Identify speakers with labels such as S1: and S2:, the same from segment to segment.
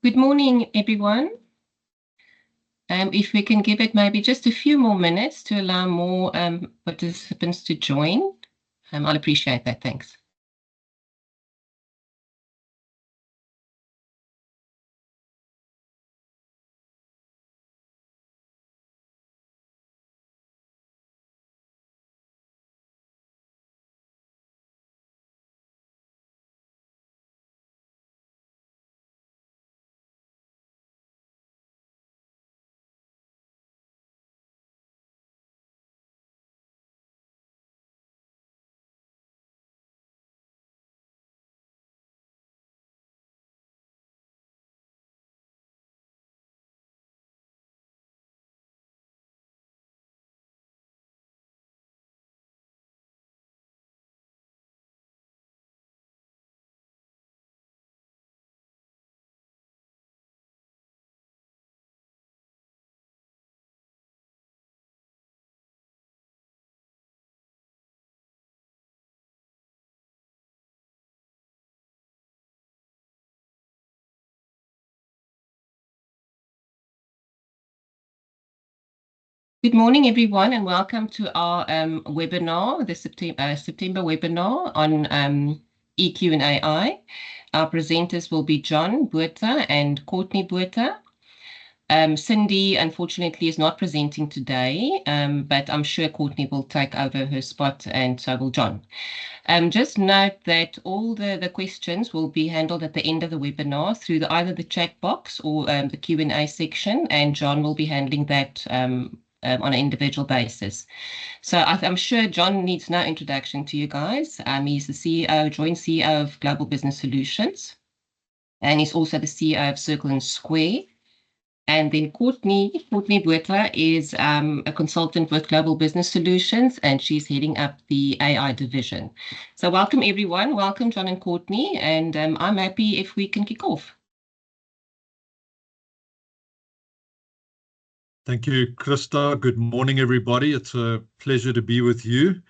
S1: Good morning, everyone. If we can give it maybe just a few more minutes to allow more participants to join, I'll appreciate that. Thanks. Good morning, everyone, and welcome to our webinar, the September webinar on EQ and AI. Our presenters will be John Botha and Courtney Botha. Cindy, unfortunately, is not presenting today, but I'm sure Courtney will take over her spot, and so will John. Just note that all the questions will be handled at the end of the webinar through either the chat box or the Q&A section, and John will be handling that on an individual basis. So I'm sure John needs no introduction to you guys. He's the CEO, joint CEO of Global Business Solutions, and he's also the CEO of Circle and Square. And then Courtney Botha is a consultant with Global Business Solutions, and she's heading up the AI division. So welcome, everyone. Welcome, John and Courtney, and I'm happy if we can kick off.
S2: Thank you, Krista. Good morning, everybody. It's a pleasure to be with you.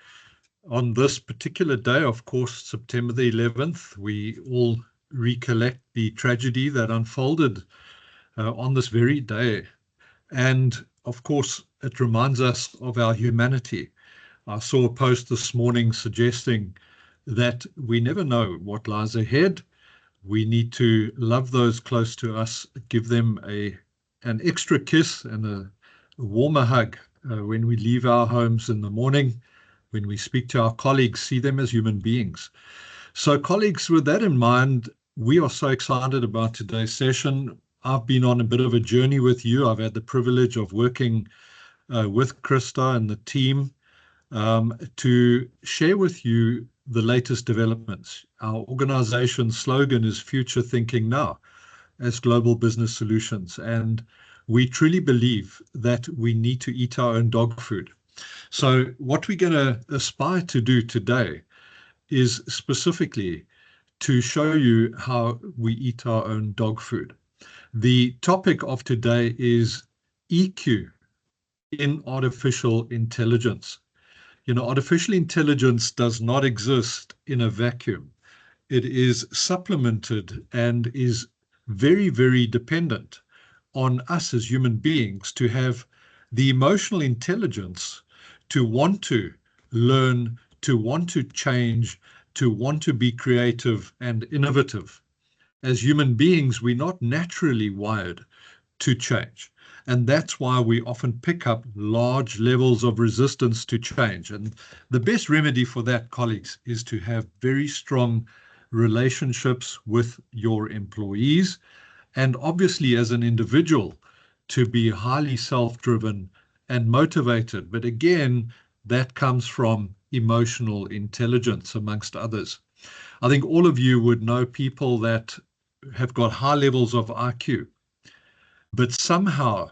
S2: On this particular day, of course, September the 11th, we all recollect the tragedy that unfolded on this very day. And of course, it reminds us of our humanity. I saw a post this morning suggesting that we never know what lies ahead. We need to love those close to us, give them an extra kiss and a warmer hug when we leave our homes in the morning, when we speak to our colleagues, see them as human beings. So colleagues, with that in mind, we are so excited about today's session. I've been on a bit of a journey with you. I've had the privilege of working with Krista and the team to share with you the latest developments. Our organization's slogan is Future Thinking Now as Global Business Solutions. And we truly believe that we need to eat our own dog food. So what we're going to aspire to do today is specifically to show you how we eat our own dog food. The topic of today is EQ in artificial intelligence. You know, artificial intelligence does not exist in a vacuum. It is supplemented and is very, very dependent on us as human beings to have the emotional intelligence to want to learn, to want to change, to want to be creative and innovative. As human beings, we're not naturally wired to change. And that's why we often pick up large levels of resistance to change. And the best remedy for that, colleagues, is to have very strong relationships with your employees. And obviously, as an individual, to be highly self-driven and motivated. But again, that comes from emotional intelligence, amongst others. I think all of you would know people that have got high levels of IQ, but somehow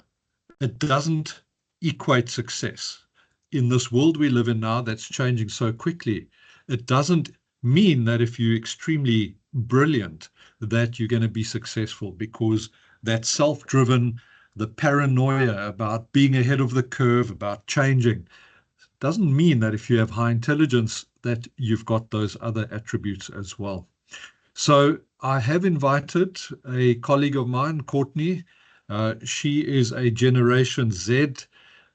S2: it doesn't equate success. In this world we live in now that's changing so quickly, it doesn't mean that if you're extremely brilliant that you're going to be successful, because that self-driven, the paranoia about being ahead of the curve, about changing, doesn't mean that if you have high intelligence that you've got those other attributes as well. So I have invited a colleague of mine, Courtney. She is a Generation Z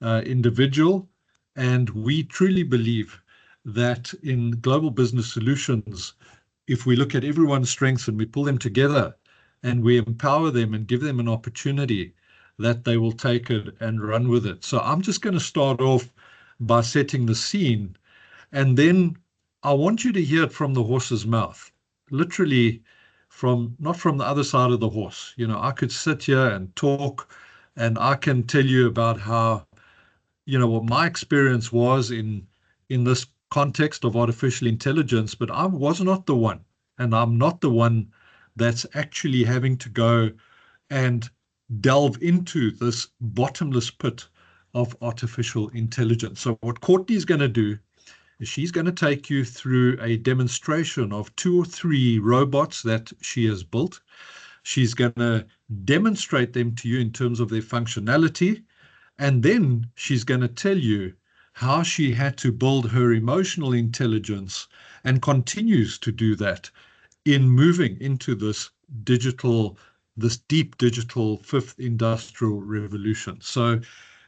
S2: individual, and we truly believe that in global business solutions, if we look at everyone's strengths and we pull them together and we empower them and give them an opportunity, that they will take it and run with it. So I'm just going to start off by setting the scene, and then I want you to hear it from the horse's mouth, literally from not from the other side of the horse. You know, I could sit here and talk, and I can tell you about how, what my experience was in this context of artificial intelligence, but I was not the one, and I'm not the one that's actually having to go and delve into this bottomless pit of artificial intelligence. So what Courtney's going to do is she's going to take you through a demonstration of 2 or 3 robots that she has built. She's going to demonstrate them to you in terms of their functionality. And then she's going to tell you how she had to build her emotional intelligence and continues to do that in moving into this deep digital fifth industrial revolution. So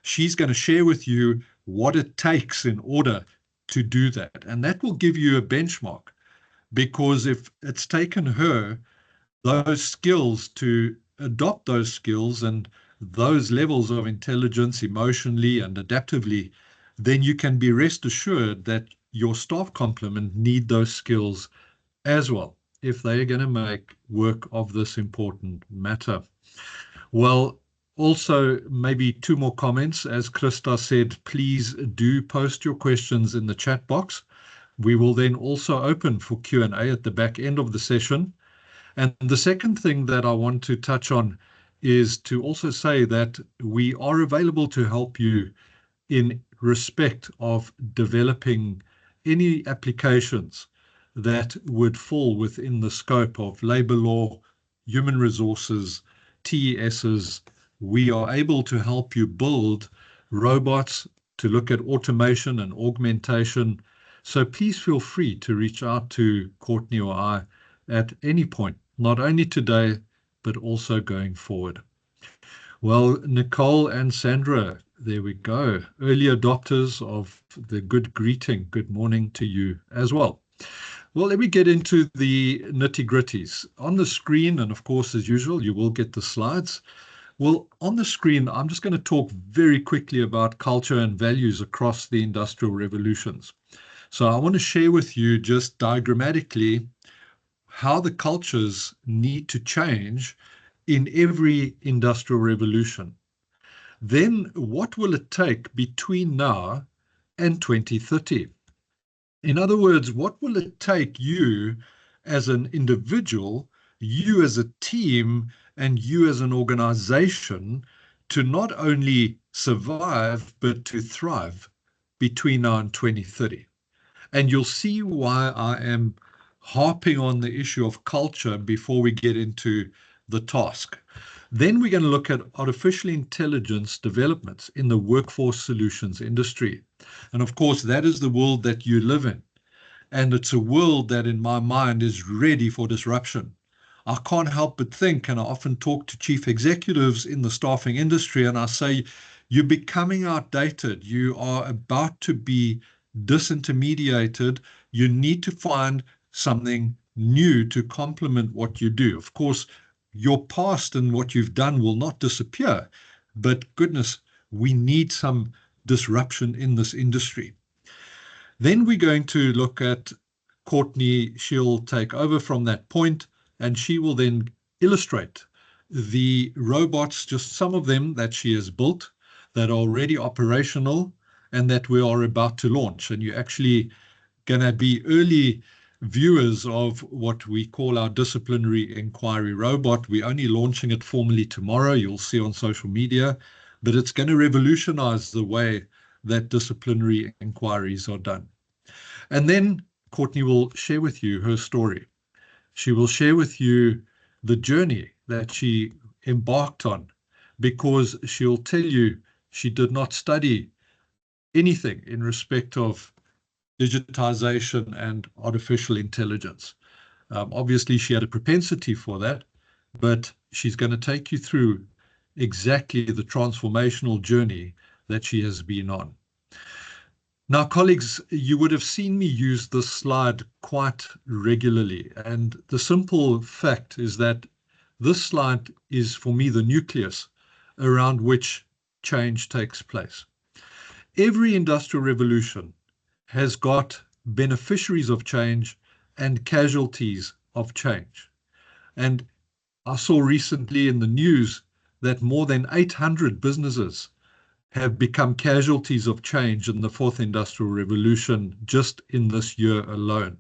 S2: she's going to share with you what it takes in order to do that. And that will give you a benchmark, because if it's taken her those skills to adopt those skills and those levels of intelligence emotionally and adaptively, then you can be rest assured that your staff complement need those skills as well if they're going to make work of this important matter. Well, also maybe 2 more comments. As Krista said, please do post your questions in the chat box. We will then also open for Q&A at the back end of the session. And the second thing that I want to touch on is to also say that we are available to help you in respect of developing any applications that would fall within the scope of labor law, human resources, TESs. We are able to help you build robots to look at automation and augmentation. So please feel free to reach out to Courtney or I at any point, not only today, but also going forward. Well, Nicole and Sandra, there we go. Early adopters of the good greeting. Good morning to you as well. Well, let me get into the nitty-gritties. On the screen, and of course, as usual, you will get the slides. Well, on the screen, I'm just going to talk very quickly about culture and values across the industrial revolutions. So I want to share with you just diagrammatically how the cultures need to change in every industrial revolution. Then what will it take between now and 2030? In other words, what will it take you as an individual, you as a team, and you as an organization to not only survive, but to thrive between now and 2030? And you'll see why I am harping on the issue of culture before we get into the task. Then we're going to look at artificial intelligence developments in the workforce solutions industry. And of course, that is the world that you live in. And it's a world that in my mind is ready for disruption. I can't help but think, and I often talk to chief executives in the staffing industry, and I say, you're becoming outdated. You are about to be disintermediated. You need to find something new to complement what you do. Of course, your past and what you've done will not disappear, but goodness, we need some disruption in this industry. Then we're going to look at Courtney. She'll take over from that point, and she will then illustrate the robots, just some of them that she has built that are already operational and that we are about to launch. And you're actually going to be early viewers of what we call our disciplinary inquiry robot. We're only launching it formally tomorrow. You'll see on social media, but it's going to revolutionize the way that disciplinary inquiries are done. And then Courtney will share with you her story. She will share with you the journey that she embarked on, because she'll tell you she did not study anything in respect of digitization and artificial intelligence. Obviously, she had a propensity for that, but she's going to take you through exactly the transformational journey that she has been on. Now, colleagues, you would have seen me use this slide quite regularly. And the simple fact is that this slide is, for me, the nucleus around which change takes place. Every industrial revolution has got beneficiaries of change and casualties of change. And I saw recently in the news that more than 800 businesses have become casualties of change in the fourth industrial revolution just in this year alone.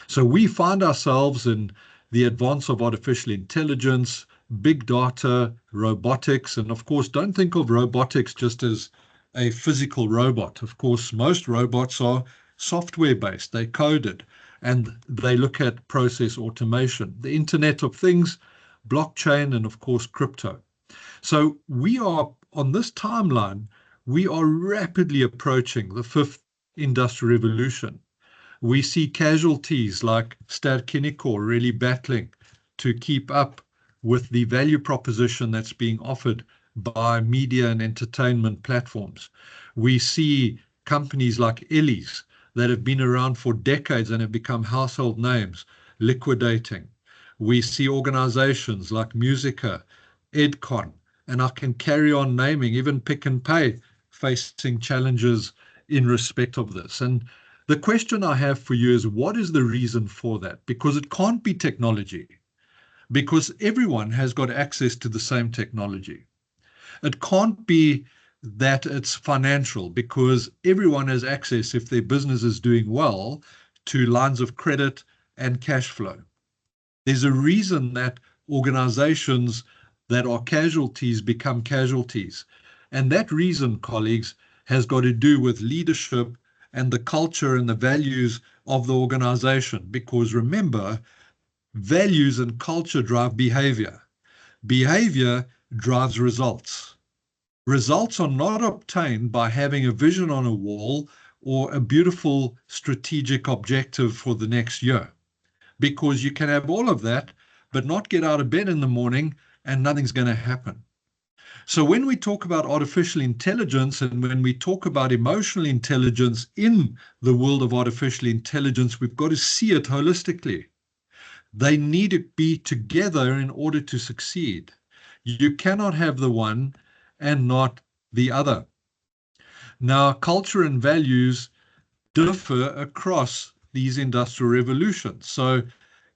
S2: So we find ourselves in the advance of artificial intelligence, big data, robotics, and of course, don't think of robotics just as a physical robot. Of course, most robots are software-based, they're coded, and they look at process automation, the Internet of Things, blockchain, and of course, crypto. So we are on this timeline, we are rapidly approaching the fifth industrial revolution. We see casualties like Ster-Kinekor really battling to keep up with the value proposition that's being offered by media and entertainment platforms. We see companies like Ellie's that have been around for decades and have become household names liquidating. We see organizations like Musica, Edcon, and I can carry on naming, even Pick n Pay, facing challenges in respect of this. And the question I have for you is, what is the reason for that? Because it can't be technology, because everyone has got access to the same technology. It can't be that it's financial, because everyone has access, if their business is doing well, to lines of credit and cash flow. There's a reason that organizations that are casualties become casualties. And that reason, colleagues, has got to do with leadership and the culture and the values of the organization. Because remember, values and culture drive behavior. Behavior drives results. Results are not obtained by having a vision on a wall or a beautiful strategic objective for the next year. Because you can have all of that, but not get out of bed in the morning and nothing's going to happen. So when we talk about artificial intelligence and when we talk about emotional intelligence in the world of artificial intelligence, we've got to see it holistically. They need to be together in order to succeed. You cannot have the one and not the other. Now, culture and values differ across these industrial revolutions. So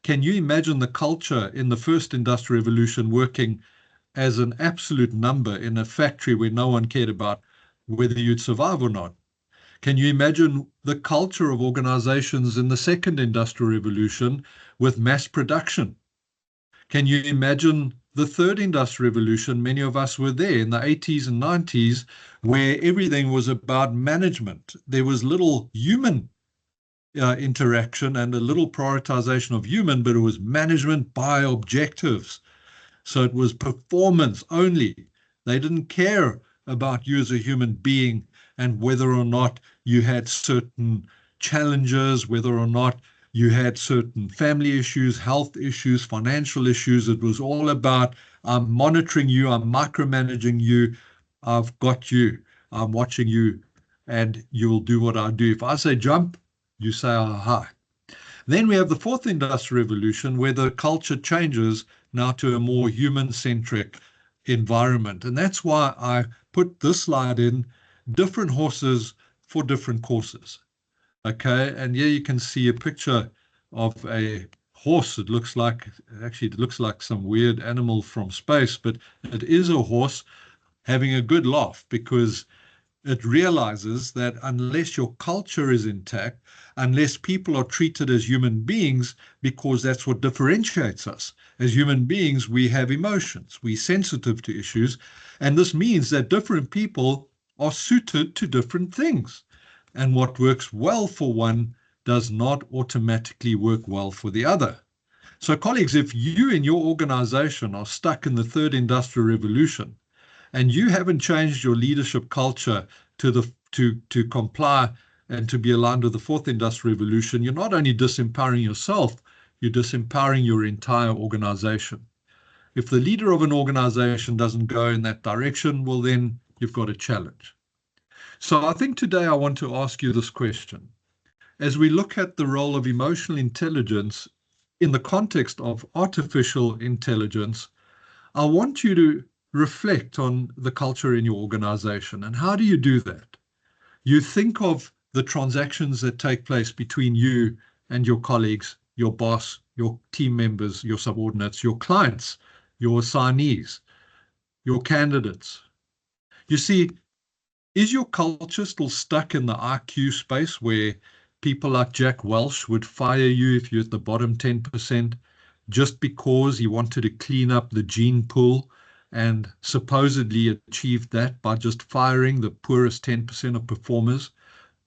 S2: can you imagine the culture in the first industrial revolution working as an absolute number in a factory where no one cared about whether you'd survive or not? Can you imagine the culture of organizations in the second industrial revolution with mass production? Can you imagine the third industrial revolution? Many of us were there in the 80s and 90s, where everything was about management. There was little human interaction and a little prioritization of human, but it was management by objectives. So it was performance only. They didn't care about you as a human being and whether or not you had certain challenges, whether or not you had certain family issues, health issues, financial issues. It was all about, I'm monitoring you, I'm micromanaging you, I've got you, I'm watching you, and you'll do what I do. If I say jump, you say aha. Then we have the fourth industrial revolution, where the culture changes now to a more human-centric environment. And that's why I put this slide in, different horses for different courses. Okay, and here you can see a picture of a horse. It looks like, actually, it looks like some weird animal from space, but it is a horse having a good laugh, because it realizes that unless your culture is intact, unless people are treated as human beings, because that's what differentiates us. As human beings, we have emotions, we're sensitive to issues, and this means that different people are suited to different things. And what works well for one does not automatically work well for the other. So colleagues, if you in your organization are stuck in the third industrial revolution, and you haven't changed your leadership culture to comply and to be aligned with the fourth industrial revolution, you're not only disempowering yourself, you're disempowering your entire organization. If the leader of an organization doesn't go in that direction, well, then you've got a challenge. So I think today I want to ask you this question. As we look at the role of emotional intelligence in the context of artificial intelligence, I want you to reflect on the culture in your organization. And how do you do that? You think of the transactions that take place between you and your colleagues, your boss, your team members, your subordinates, your clients, your assignees, your candidates. You see, is your culture still stuck in the IQ space where people like Jack Welch would fire you if you're at the bottom 10% just because he wanted to clean up the gene pool and supposedly achieved that by just firing the poorest 10% of performers,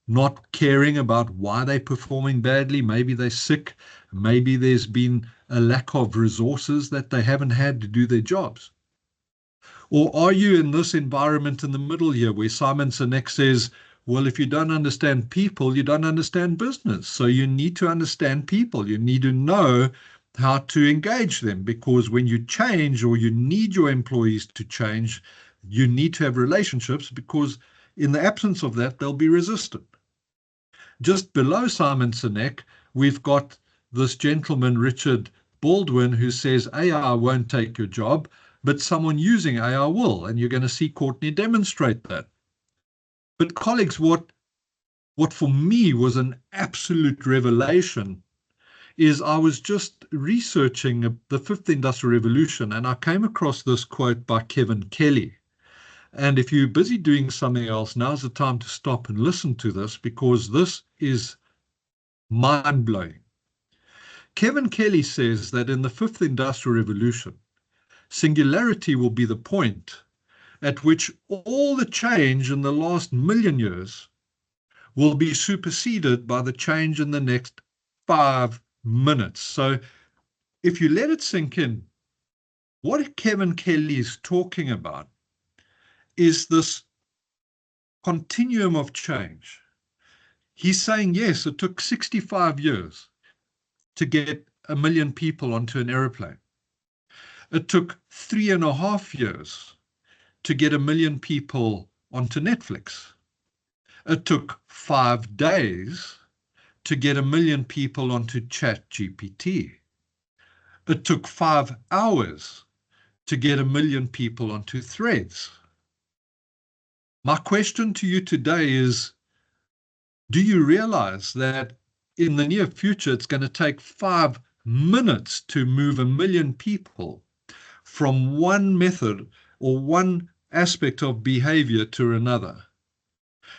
S2: not caring about why they're performing badly? Maybe they're sick, maybe there's been a lack of resources that they haven't had to do their jobs. Or are you in this environment in the middle here where Simon Sinek says, well, if you don't understand people, you don't understand business. So you need to understand people. You need to know how to engage them, because when you change or you need your employees to change, you need to have relationships, because in the absence of that, they'll be resistant. Just below Simon Sinek, we've got this gentleman, Richard Baldwin, who says AI won't take your job, but someone using AI will. And you're going to see Courtney demonstrate that. But colleagues, what for me was an absolute revelation is I was just researching the fifth industrial revolution, and I came across this quote by Kevin Kelly. And if you're busy doing something else, now's the time to stop and listen to this, because this is mind-blowing. Kevin Kelly says that in the fifth industrial revolution, singularity will be the point at which all the change in the last million years will be superseded by the change in the next 5 minutes. So if you let it sink in, what Kevin Kelly is talking about is this continuum of change. He's saying, yes, it took 65 years to get 1 million people onto an aeroplane. It took 3.5 years to get 1 million people onto Netflix. It took 5 days to get 1 million people onto ChatGPT. It took 5 hours to get 1 million people onto Threads. My question to you today is, do you realize that in the near future, it's going to take 5 minutes to move 1 million people from one method or one aspect of behavior to another?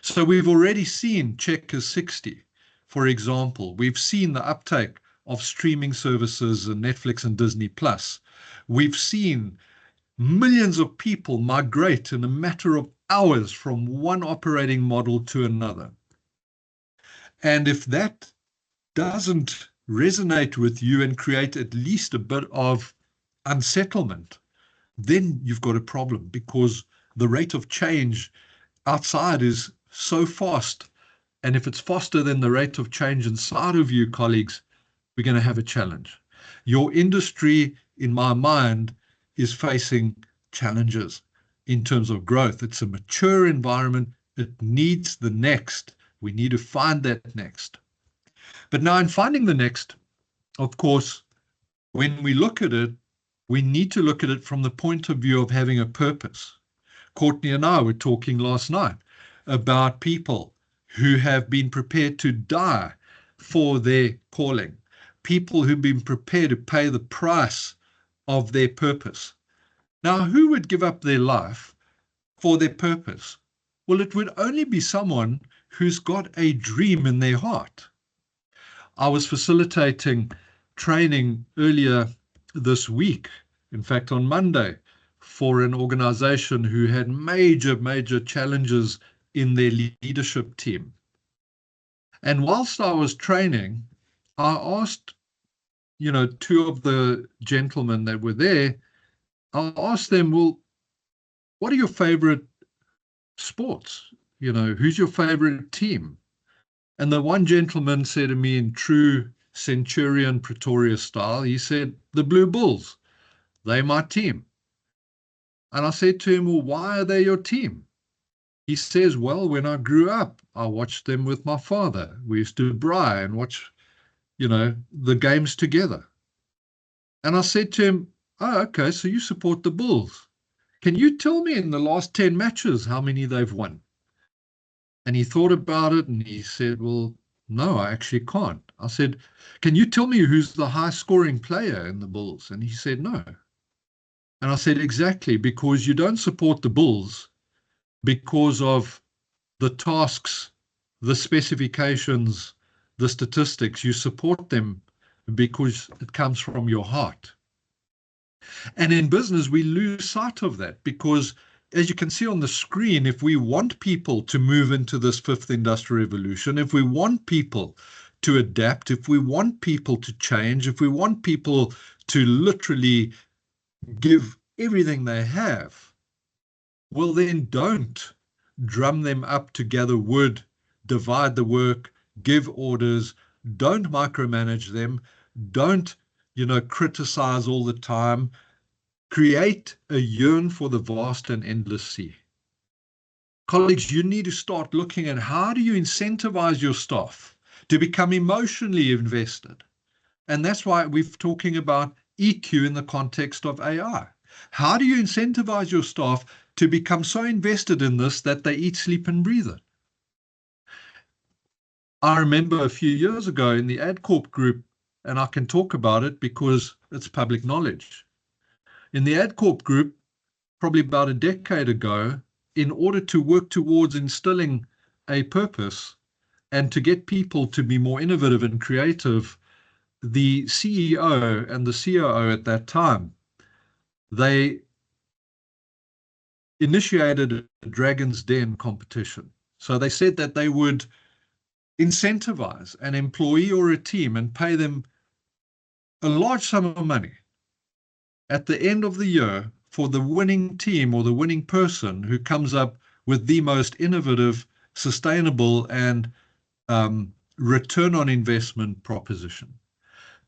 S2: So we've already seen Checkers 60, for example. We've seen the uptake of streaming services and Netflix and Disney Plus. We've seen millions of people migrate in a matter of hours from one operating model to another. And if that doesn't resonate with you and create at least a bit of unsettlement, then you've got a problem, because the rate of change outside is so fast. And if it's faster than the rate of change inside of you, colleagues, we're going to have a challenge. Your industry, in my mind, is facing challenges in terms of growth. It's a mature environment. It needs the next. We need to find that next. But now in finding the next, of course, when we look at it, we need to look at it from the point of view of having a purpose. Courtney and I were talking last night about people who have been prepared to die for their calling, people who've been prepared to pay the price of their purpose. Now, who would give up their life for their purpose? Well, it would only be someone who's got a dream in their heart. I was facilitating training earlier this week, in fact, on Monday, for an organization who had major challenges in their leadership team. And whilst I was training, I asked, two of the gentlemen that were there, I asked them, well, what are your favorite sports? Who's your favorite team? And the one gentleman said to me in true Centurion Pretoria style. He said, the Blue Bulls, they're my team. And I said to him, well, why are they your team? He says, well, when I grew up, I watched them with my father. We used to braai and watch, the games together. And I said to him, oh, okay, so you support the Bulls. Can you tell me in the last 10 matches how many they've won? And he thought about it and he said, well, no, I actually can't. I said, can you tell me who's the high scoring player in the Bulls? And he said, no. And I said, exactly, because you don't support the Bulls because of the tasks, the specifications, the statistics. You support them because it comes from your heart. And in business, we lose sight of that because, as you can see on the screen, if we want people to move into this fifth industrial revolution, if we want people to adapt, if we want people to change, if we want people to literally give everything they have, well, then don't drum them up to gather wood, divide the work, give orders, don't micromanage them, don't, criticize all the time. Create a yearn for the vast and endless sea. Colleagues, you need to start looking at how do you incentivize your staff to become emotionally invested. And that's why we're talking about EQ in the context of AI. How do you incentivize your staff to become so invested in this that they eat, sleep, and breathe it? I remember a few years ago in the AdCorp group, and I can talk about it because it's public knowledge. In the AdCorp group, probably about a decade ago, in order to work towards instilling a purpose and to get people to be more innovative and creative, the CEO and the COO at that time, they initiated a Dragon's Den competition. So they said that they would incentivize an employee or a team and pay them a large sum of money at the end of the year for the winning team or the winning person who comes up with the most innovative, sustainable, and return on investment proposition.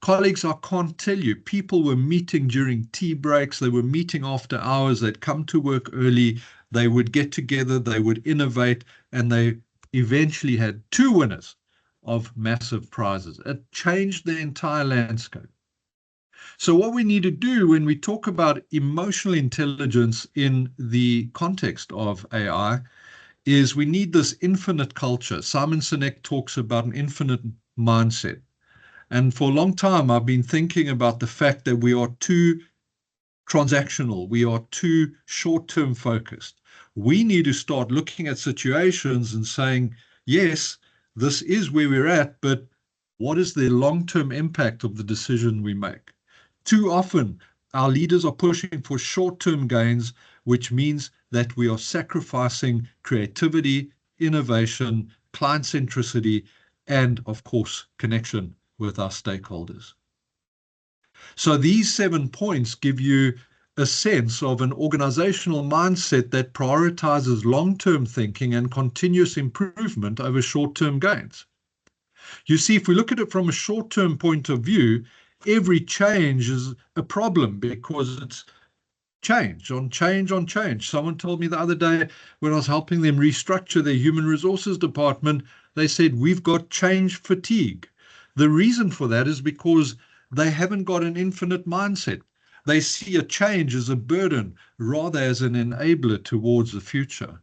S2: Colleagues, I can't tell you, people were meeting during tea breaks, they were meeting after hours, they'd come to work early, they would get together, they would innovate, and they eventually had 2 winners of massive prizes. It changed the entire landscape. So what we need to do when we talk about emotional intelligence in the context of AI is we need this infinite culture. Simon Sinek talks about an infinite mindset. And for a long time, I've been thinking about the fact that we are too transactional. We are too short-term focused. We need to start looking at situations and saying, yes, this is where we're at, but what is the long-term impact of the decision we make? Too often, our leaders are pushing for short-term gains, which means that we are sacrificing creativity, innovation, client centricity, and of course, connection with our stakeholders. So these 7 points give you a sense of an organizational mindset that prioritizes long-term thinking and continuous improvement over short-term gains. You see, if we look at it from a short-term point of view, every change is a problem because it's change on change on change. Someone told me the other day when I was helping them restructure their human resources department, they said, we've got change fatigue. The reason for that is because they haven't got an infinite mindset. They see a change as a burden rather as an enabler towards the future.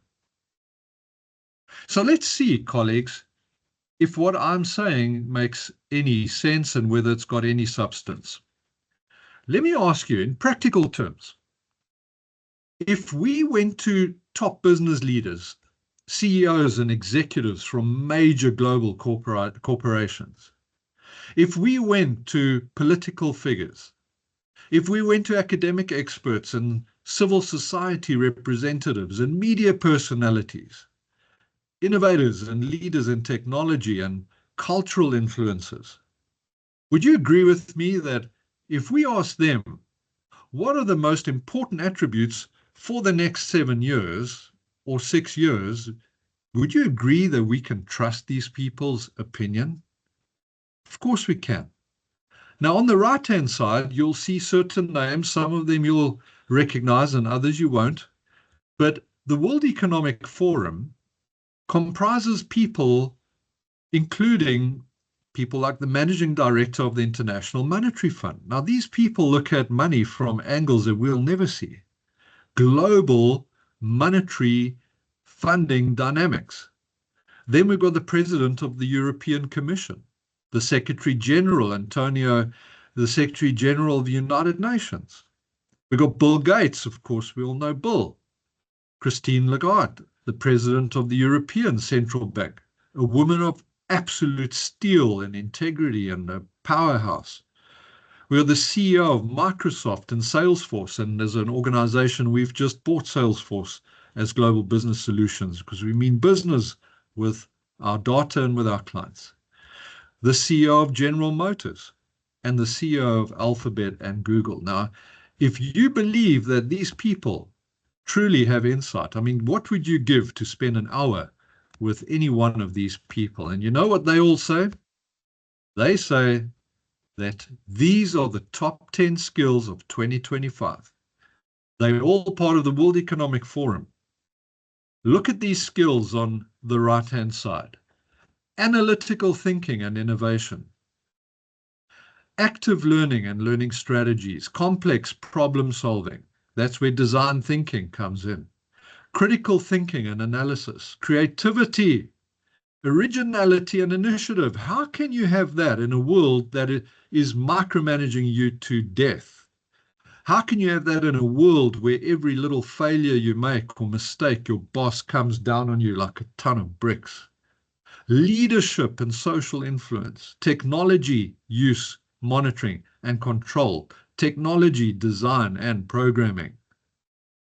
S2: So let's see, colleagues, if what I'm saying makes any sense and whether it's got any substance. Let me ask you in practical terms, if we went to top business leaders, CEOs and executives from major global corporations, if we went to political figures, if we went to academic experts and civil society representatives and media personalities, innovators and leaders in technology and cultural influencers, would you agree with me that if we ask them, what are the most important attributes for the next 7 years or 6 years, would you agree that we can trust these people's opinion? Of course we can. Now, on the right-hand side, you'll see certain names. Some of them you'll recognize and others you won't. But the World Economic Forum comprises people, including people like the managing director of the International Monetary Fund. Now, these people look at money from angles that we'll never see. Global monetary funding dynamics. Then we've got the president of the European Commission, the Secretary General, Antonio, the Secretary General of the United Nations. We've got Bill Gates, of course, we all know Bill. Christine Lagarde, the president of the European Central Bank, a woman of absolute steel and integrity and a powerhouse. We are the CEO of Microsoft and Salesforce, and as an organization, we've just bought Salesforce as Global Business Solutions because we mean business with our data and with our clients. The CEO of General Motors and the CEO of Alphabet and Google. Now, if you believe that these people truly have insight, I mean, what would you give to spend an hour with any one of these people? And you know what they all say? They say that these are the top 10 skills of 2025. They're all part of the World Economic Forum. Look at these skills on the right-hand side. Analytical thinking and innovation. Active learning and learning strategies. Complex problem solving. That's where design thinking comes in. Critical thinking and analysis. Creativity. Originality and initiative. How can you have that in a world that is micromanaging you to death? How can you have that in a world where every little failure you make or mistake, your boss comes down on you like a ton of bricks? Leadership and social influence, technology use, monitoring and control, technology design and programming.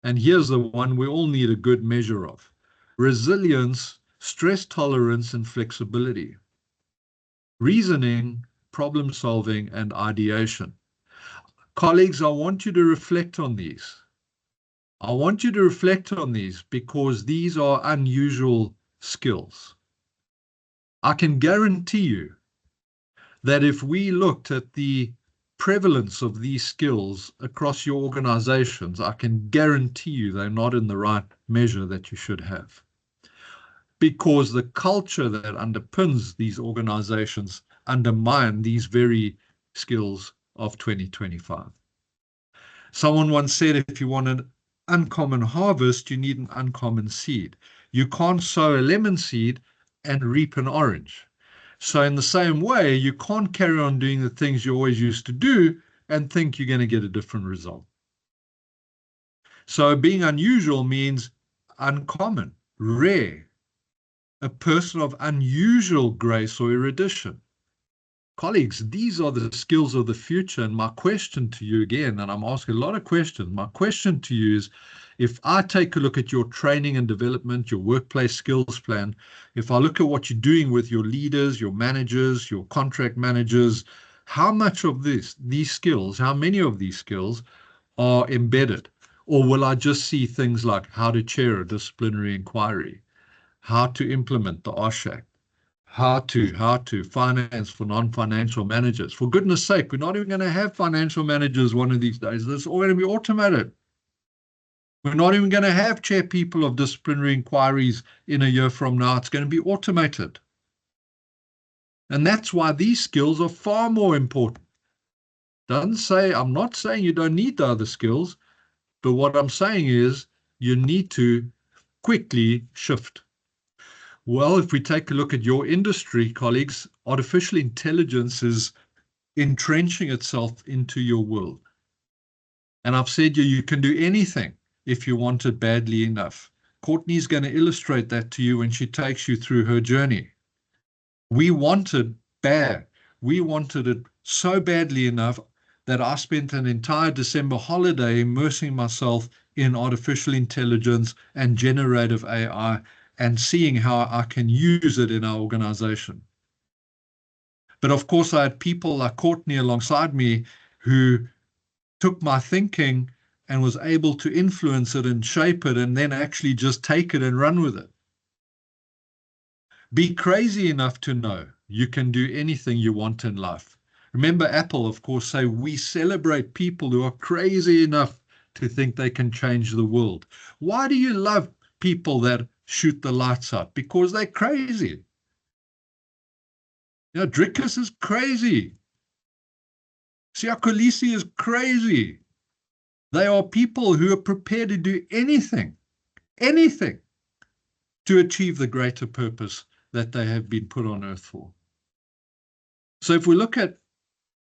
S2: And here's the one we all need a good measure of: resilience, stress tolerance, and flexibility. Reasoning, problem solving, and ideation. Colleagues, I want you to reflect on these. I want you to reflect on these because these are unusual skills. I can guarantee you that if we looked at the prevalence of these skills across your organizations, I can guarantee you they're not in the right measure that you should have. Because the culture that underpins these organizations undermine these very skills of 2025. Someone once said, if you want an uncommon harvest, you need an uncommon seed. You can't sow a lemon seed and reap an orange. So in the same way, you can't carry on doing the things you always used to do and think you're going to get a different result. So being unusual means uncommon, rare, a person of unusual grace or erudition. Colleagues, these are the skills of the future. And my question to you again, and I'm asking a lot of questions, my question to you is, if I take a look at your training and development, your workplace skills plan, if I look at what you're doing with your leaders, your managers, your contract managers, how much of these skills, how many of these skills are embedded? Or will I just see things like how to chair a disciplinary inquiry, how to implement the OSHAC, how to finance for non-financial managers? For goodness sake, we're not even going to have financial managers one of these days. It's all going to be automated. We're not even going to have chair people of disciplinary inquiries in a year from now. It's going to be automated. And that's why these skills are far more important. I'm not saying you don't need the other skills, but what I'm saying is you need to quickly shift. Well, if we take a look at your industry, colleagues, artificial intelligence is entrenching itself into your world. And I've said you can do anything if you want it badly enough. Courtney's going to illustrate that to you when she takes you through her journey. We wanted bad. We wanted it so badly enough that I spent an entire December holiday immersing myself in artificial intelligence and generative AI and seeing how I can use it in our organization. But of course, I had people like Courtney alongside me who took my thinking and was able to influence it and shape it and then actually just take it and run with it. Be crazy enough to know you can do anything you want in life. Remember, Apple, of course, say we celebrate people who are crazy enough to think they can change the world. Why do you love people that shoot the lights out? Because they're crazy. You know, Drickus is crazy. Siakolisi is crazy. They are people who are prepared to do anything to achieve the greater purpose that they have been put on earth for. So if we look at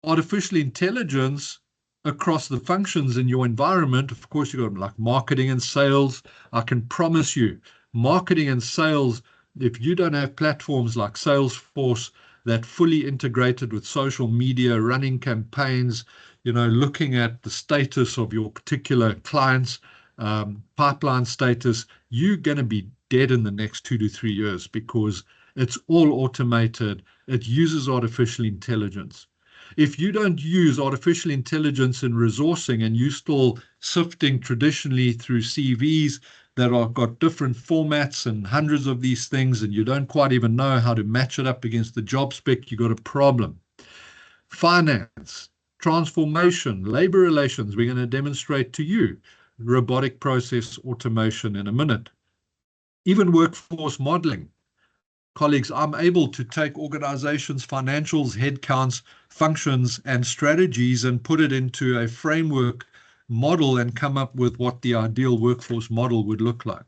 S2: artificial intelligence across the functions in your environment, of course, you've got like marketing and sales. I can promise you, marketing and sales, if you don't have platforms like Salesforce that fully integrated with social media, running campaigns, you know, looking at the status of your particular clients, pipeline status, you're going to be dead in the next 2 to 3 years because it's all automated. It uses artificial intelligence. If you don't use artificial intelligence in resourcing and you're still sifting traditionally through CVs that have got different formats and hundreds of these things, and you don't quite even know how to match it up against the job spec, you've got a problem. Finance, transformation, labor relations, we're going to demonstrate to you robotic process automation in a minute. Even workforce modeling. Colleagues, I'm able to take organizations' financials, headcounts, functions, and strategies and put it into a framework model and come up with what the ideal workforce model would look like.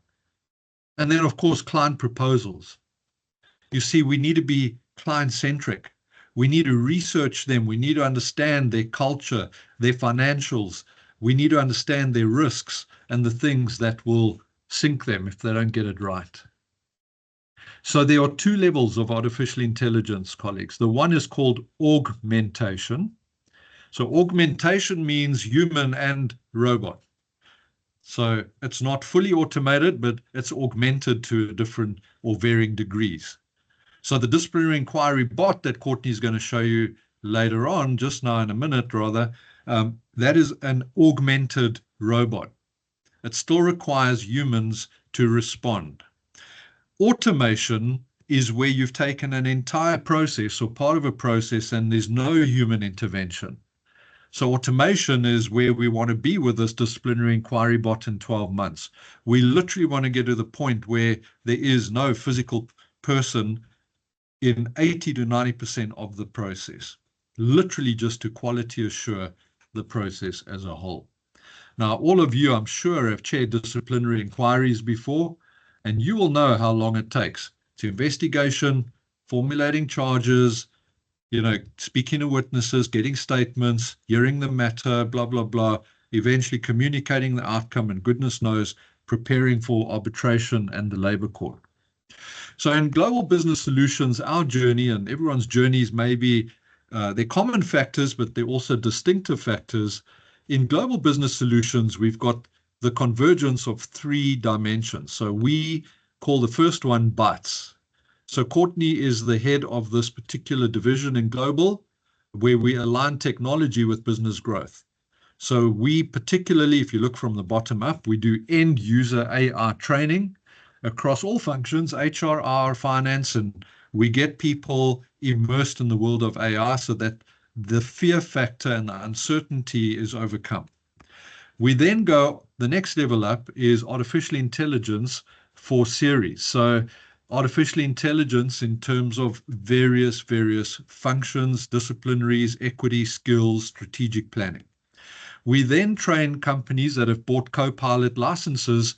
S2: And then, of course, client proposals. You see, we need to be client-centric. We need to research them. We need to understand their culture, their financials. We need to understand their risks and the things that will sink them if they don't get it right. So there are two levels of artificial intelligence, colleagues. The one is called augmentation. So augmentation means human and robot. So it's not fully automated, but it's augmented to different or varying degrees. So the disciplinary inquiry bot that Courtney is going to show you later on, just now in a minute rather, that is an augmented robot. It still requires humans to respond. Automation is where you've taken an entire process or part of a process and there's no human intervention. So automation is where we want to be with this disciplinary inquiry bot in 12 months. We literally want to get to the point where there is no physical person in 80 to 90% of the process, literally just to quality assure the process as a whole. Now, all of you, I'm sure, have chaired disciplinary inquiries before, and you will know how long it takes to investigation, formulating charges, you know, speaking to witnesses, getting statements, hearing the matter, blah, blah, blah, eventually communicating the outcome, and goodness knows, preparing for arbitration and the labor court. So in global business solutions, our journey and everyone's journeys may be, they're common factors, but they're also distinctive factors. In global business solutions, we've got the convergence of 3 dimensions. So we call the first one bites. So Courtney is the head of this particular division in global, where we align technology with business growth. So we particularly, if you look from the bottom up, we do end user AI training across all functions, HRR, finance, and we get people immersed in the world of AI so that the fear factor and the uncertainty is overcome. We then go, the next level up is artificial intelligence for series. So artificial intelligence in terms of various functions, disciplinaries, equity, skills, strategic planning. We then train companies that have bought Copilot licenses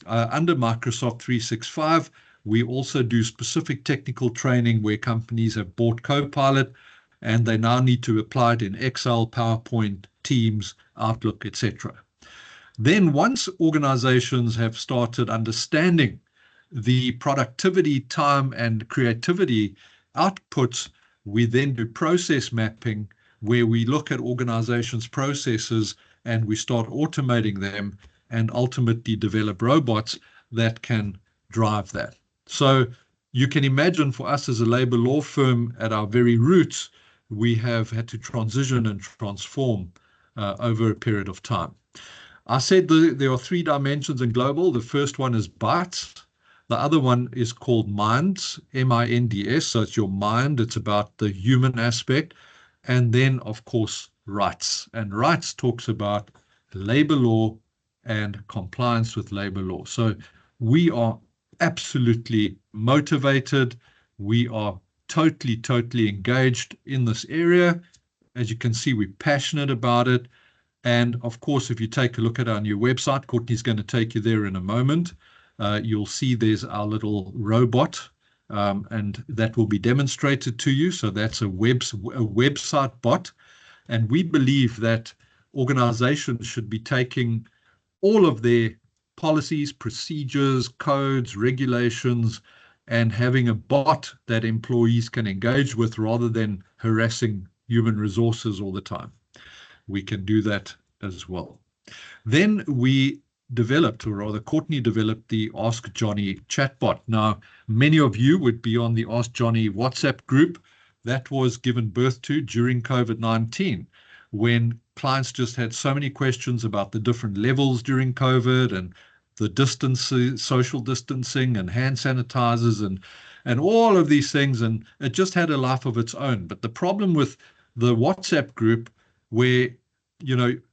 S2: under Microsoft 365. We also do specific technical training where companies have bought Copilot and they now need to apply it in Excel, PowerPoint, Teams, Outlook, etc. Then once organizations have started understanding the productivity, time, and creativity outputs, we then do process mapping where we look at organizations' processes and we start automating them and ultimately develop robots that can drive that. So you can imagine for us as a labor law firm at our very roots, we have had to transition and transform over a period of time. I said there are 3 dimensions in global. The first one is bites. The other one is called minds, M-I-N-D-S. So it's your mind. It's about the human aspect. And then, of course, rights. And rights talks about labor law and compliance with labor law. So we are absolutely motivated. We are totally engaged in this area. As you can see, we're passionate about it. And of course, if you take a look at our new website, Courtney's going to take you there in a moment. You'll see there's our little robot, and that will be demonstrated to you. So that's a website bot. And we believe that organizations should be taking all of their policies, procedures, codes, regulations, and having a bot that employees can engage with rather than harassing human resources all the time. We can do that as well. Then we developed, or rather Courtney developed, the Ask Johnny chatbot. Now, many of you would be on the Ask Johnny WhatsApp group that was given birth to during COVID-19, when clients just had so many questions about the different levels during COVID and the distance, social distancing and hand sanitizers and all of these things. And it just had a life of its own. But the problem with the WhatsApp group, where,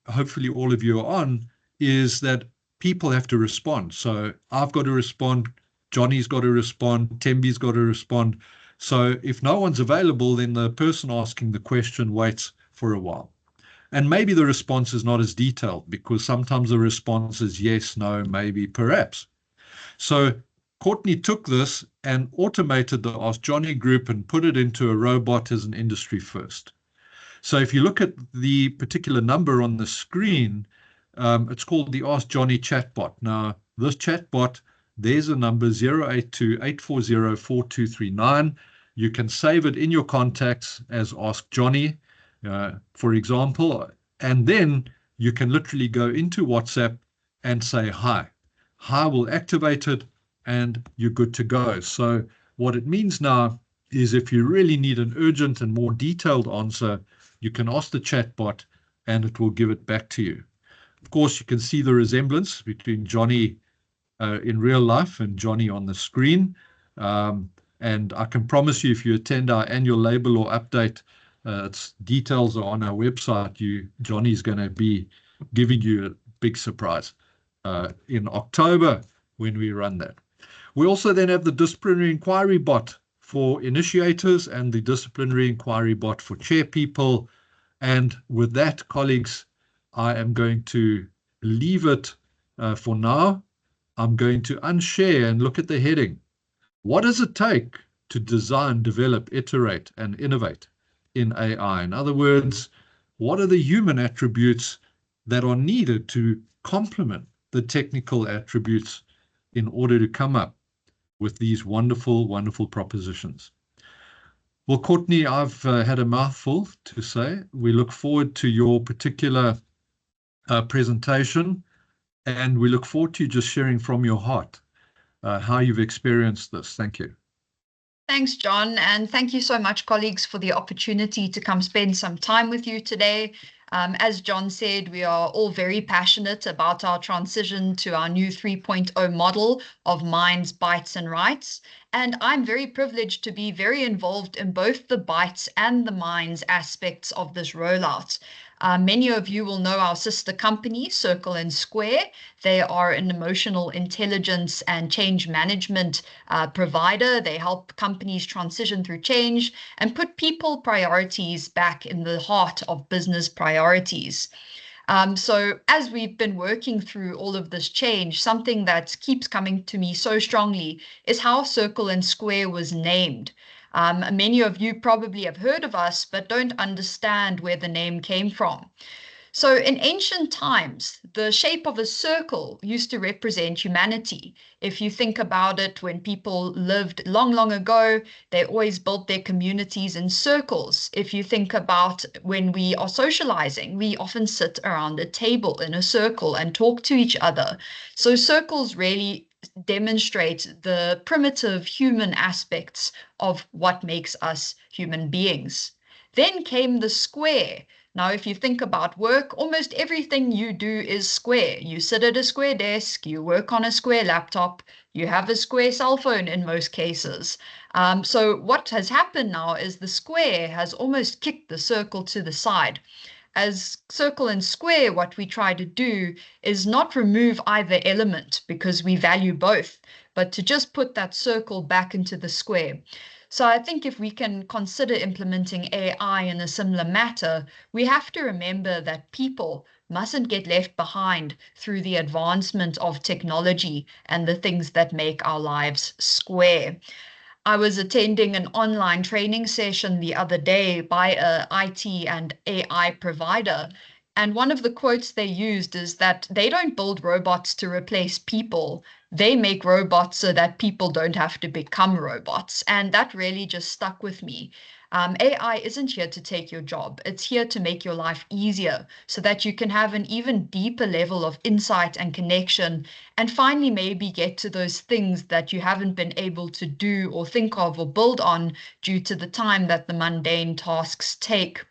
S2: hopefully all of you are on, is that people have to respond. So I've got to respond, Johnny's got to respond, Tembi's got to respond. So if no one's available, then the person asking the question waits for a while. And maybe the response is not as detailed, because sometimes the response is yes, no, maybe, perhaps. So Courtney took this and automated the Ask Johnny group and put it into a robot as an industry first. So if you look at the particular number on the screen, it's called the Ask Johnny chatbot. Now, this chatbot, there's a number 082-840-4239. You can save it in your contacts as Ask Johnny, for example, and then you can literally go into WhatsApp and say hi. Hi will activate it, and you're good to go. So what it means now is if you really need an urgent and more detailed answer, you can ask the chatbot and it will give it back to you. Of course, you can see the resemblance between Johnny in real life and Johnny on the screen. And I can promise you, if you attend our annual labor law update, its details are on our website. Johnny's going to be giving you a big surprise in October when we run that. We also then have the disciplinary inquiry bot for initiators and the disciplinary inquiry bot for chair people. And with that, colleagues, I am going to leave it for now. I'm going to unshare and look at the heading. What does it take to design, develop, iterate, and innovate in AI? In other words, what are the human attributes that are needed to complement the technical attributes in order to come up with these wonderful, wonderful propositions? Well, Courtney, I've had a mouthful to say. We look forward to your particular presentation, and we look forward to you just sharing from your heart how you've experienced this. Thank you.
S3: Thanks, John, and thank you so much, colleagues, for the opportunity to come spend some time with you today. As John said, we are all very passionate about our transition to our new 3.0 model of minds, bytes, and rights. And I'm very privileged to be very involved in both the bytes and the minds aspects of this rollout. Many of you will know our sister company, Circle and Square. They are an emotional intelligence and change management provider. They help companies transition through change and put people priorities back in the heart of business priorities. So as we've been working through all of this change, something that keeps coming to me so strongly is how Circle and Square was named. Many of you probably have heard of us, but don't understand where the name came from. So in ancient times, the shape of a circle used to represent humanity. If you think about it, when people lived long, long ago, they always built their communities in circles. If you think about when we are socializing, we often sit around a table in a circle and talk to each other. So circles really demonstrate the primitive human aspects of what makes us human beings. Then came the square. Now, if you think about work, almost everything you do is square. You sit at a square desk, you work on a square laptop, you have a square cell phone in most cases. So what has happened now is the square has almost kicked the circle to the side. As circle and square, what we try to do is not remove either element because we value both, but to just put that circle back into the square. So I think if we can consider implementing AI in a similar matter, we have to remember that people mustn't get left behind through the advancement of technology and the things that make our lives square. I was attending an online training session the other day by a IT and AI provider. And one of the quotes they used is that they don't build robots to replace people. They make robots so that people don't have to become robots. And that really just stuck with me. AI isn't here to take your job. It's here to make your life easier so that you can have an even deeper level of insight and connection, and finally maybe get to those things that you haven't been able to do or think of or build on due to the time that the mundane tasks take.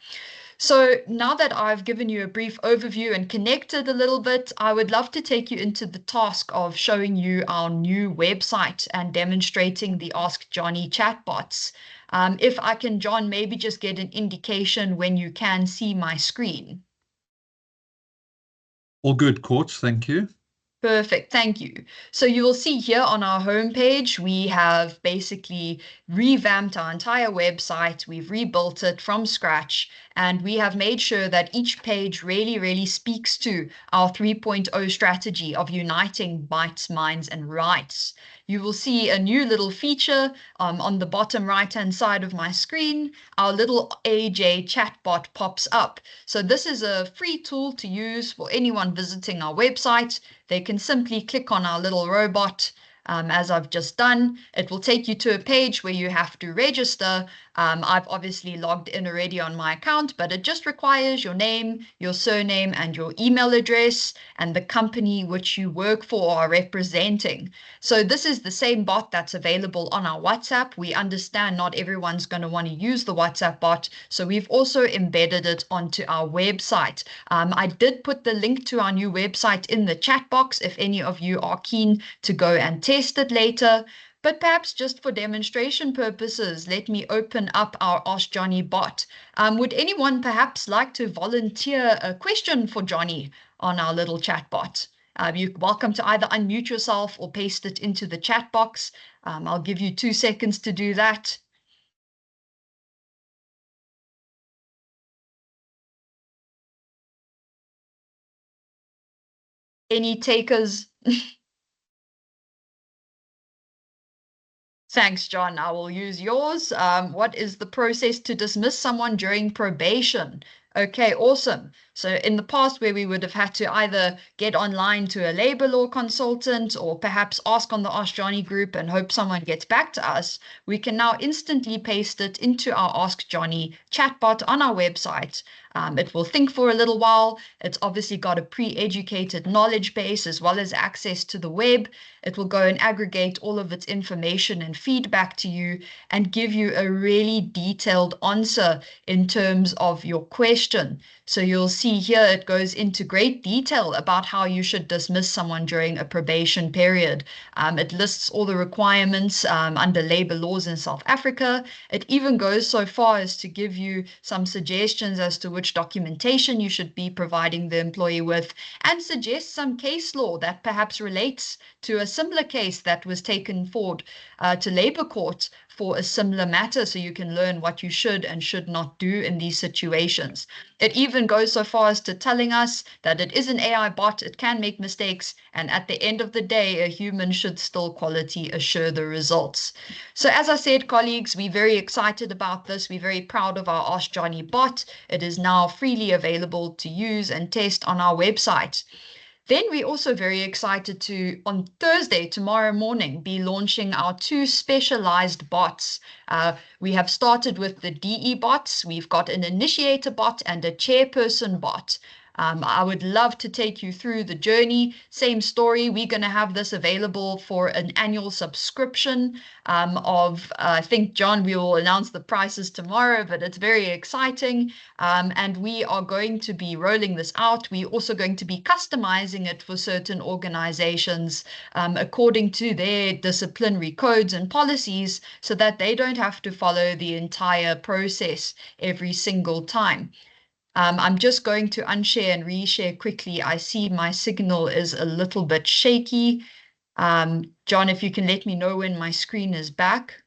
S3: So now that I've given you a brief overview and connected a little bit, I would love to take you into the task of showing you our new website and demonstrating the Ask Johnny chatbots. If I can, John, maybe just get an indication when you can see my screen.
S2: All good, Courts. Thank you.
S3: Perfect, thank you. So you will see here on our homepage, we have basically revamped our entire website. We've rebuilt it from scratch, and we have made sure that each page really speaks to our 3.0 strategy of uniting bytes, minds, and rights. You will see a new little feature on the bottom right-hand side of my screen. Our little AJ chatbot pops up. So this is a free tool to use for anyone visiting our website. They can simply click on our little robot, as I've just done. It will take you to a page where you have to register. I've obviously logged in already on my account, but it just requires your name, your surname, and your email address, and the company which you work for or are representing. So this is the same bot that's available on our WhatsApp. We understand not everyone's going to want to use the WhatsApp bot, so we've also embedded it onto our website. I did put the link to our new website in the chat box if any of you are keen to go and test it later. But perhaps just for demonstration purposes, let me open up our Ask Johnny bot. Would anyone perhaps like to volunteer a question for Johnny on our little chat bot? You're welcome to either unmute yourself or paste it into the chat box. I'll give you 2 seconds to do that. Any takers? Thanks, John. I will use yours. What is the process to dismiss someone during probation? Okay, awesome. So in the past, where we would have had to either get online to a labor law consultant or perhaps ask on the Ask Johnny group and hope someone gets back to us, we can now instantly paste it into our Ask Johnny chatbot on our website. It will think for a little while. It's obviously got a pre-educated knowledge base as well as access to the web. It will go and aggregate all of its information and feedback to you and give you a really detailed answer in terms of your question. So you'll see here it goes into great detail about how you should dismiss someone during a probation period. It lists all the requirements under labor laws in South Africa. It even goes so far as to give you some suggestions as to which documentation you should be providing the employee with, and suggests some case law that perhaps relates to a similar case that was taken forward to labor court for a similar matter, so you can learn what you should and should not do in these situations. It even goes so far as to telling us that it is an AI bot, it can make mistakes, and at the end of the day, a human should still quality assure the results. So as I said, colleagues, we're very excited about this. We're very proud of our Ask Johnny bot. It is now freely available to use and test on our website. Then we're also very excited to, on Thursday, tomorrow morning, be launching our 2 specialized bots. We have started with the DE bots. We've got an initiator bot and a chairperson bot. I would love to take you through the journey. Same story. We're going to have this available for an annual subscription I think, John, we will announce the prices tomorrow, but it's very exciting. And we are going to be rolling this out. We're also going to be customizing it for certain organizations according to their disciplinary codes and policies so that they don't have to follow the entire process every single time. I'm just going to unshare and reshare quickly. I see my signal is a little bit shaky. John, if you can let me know when my screen is back.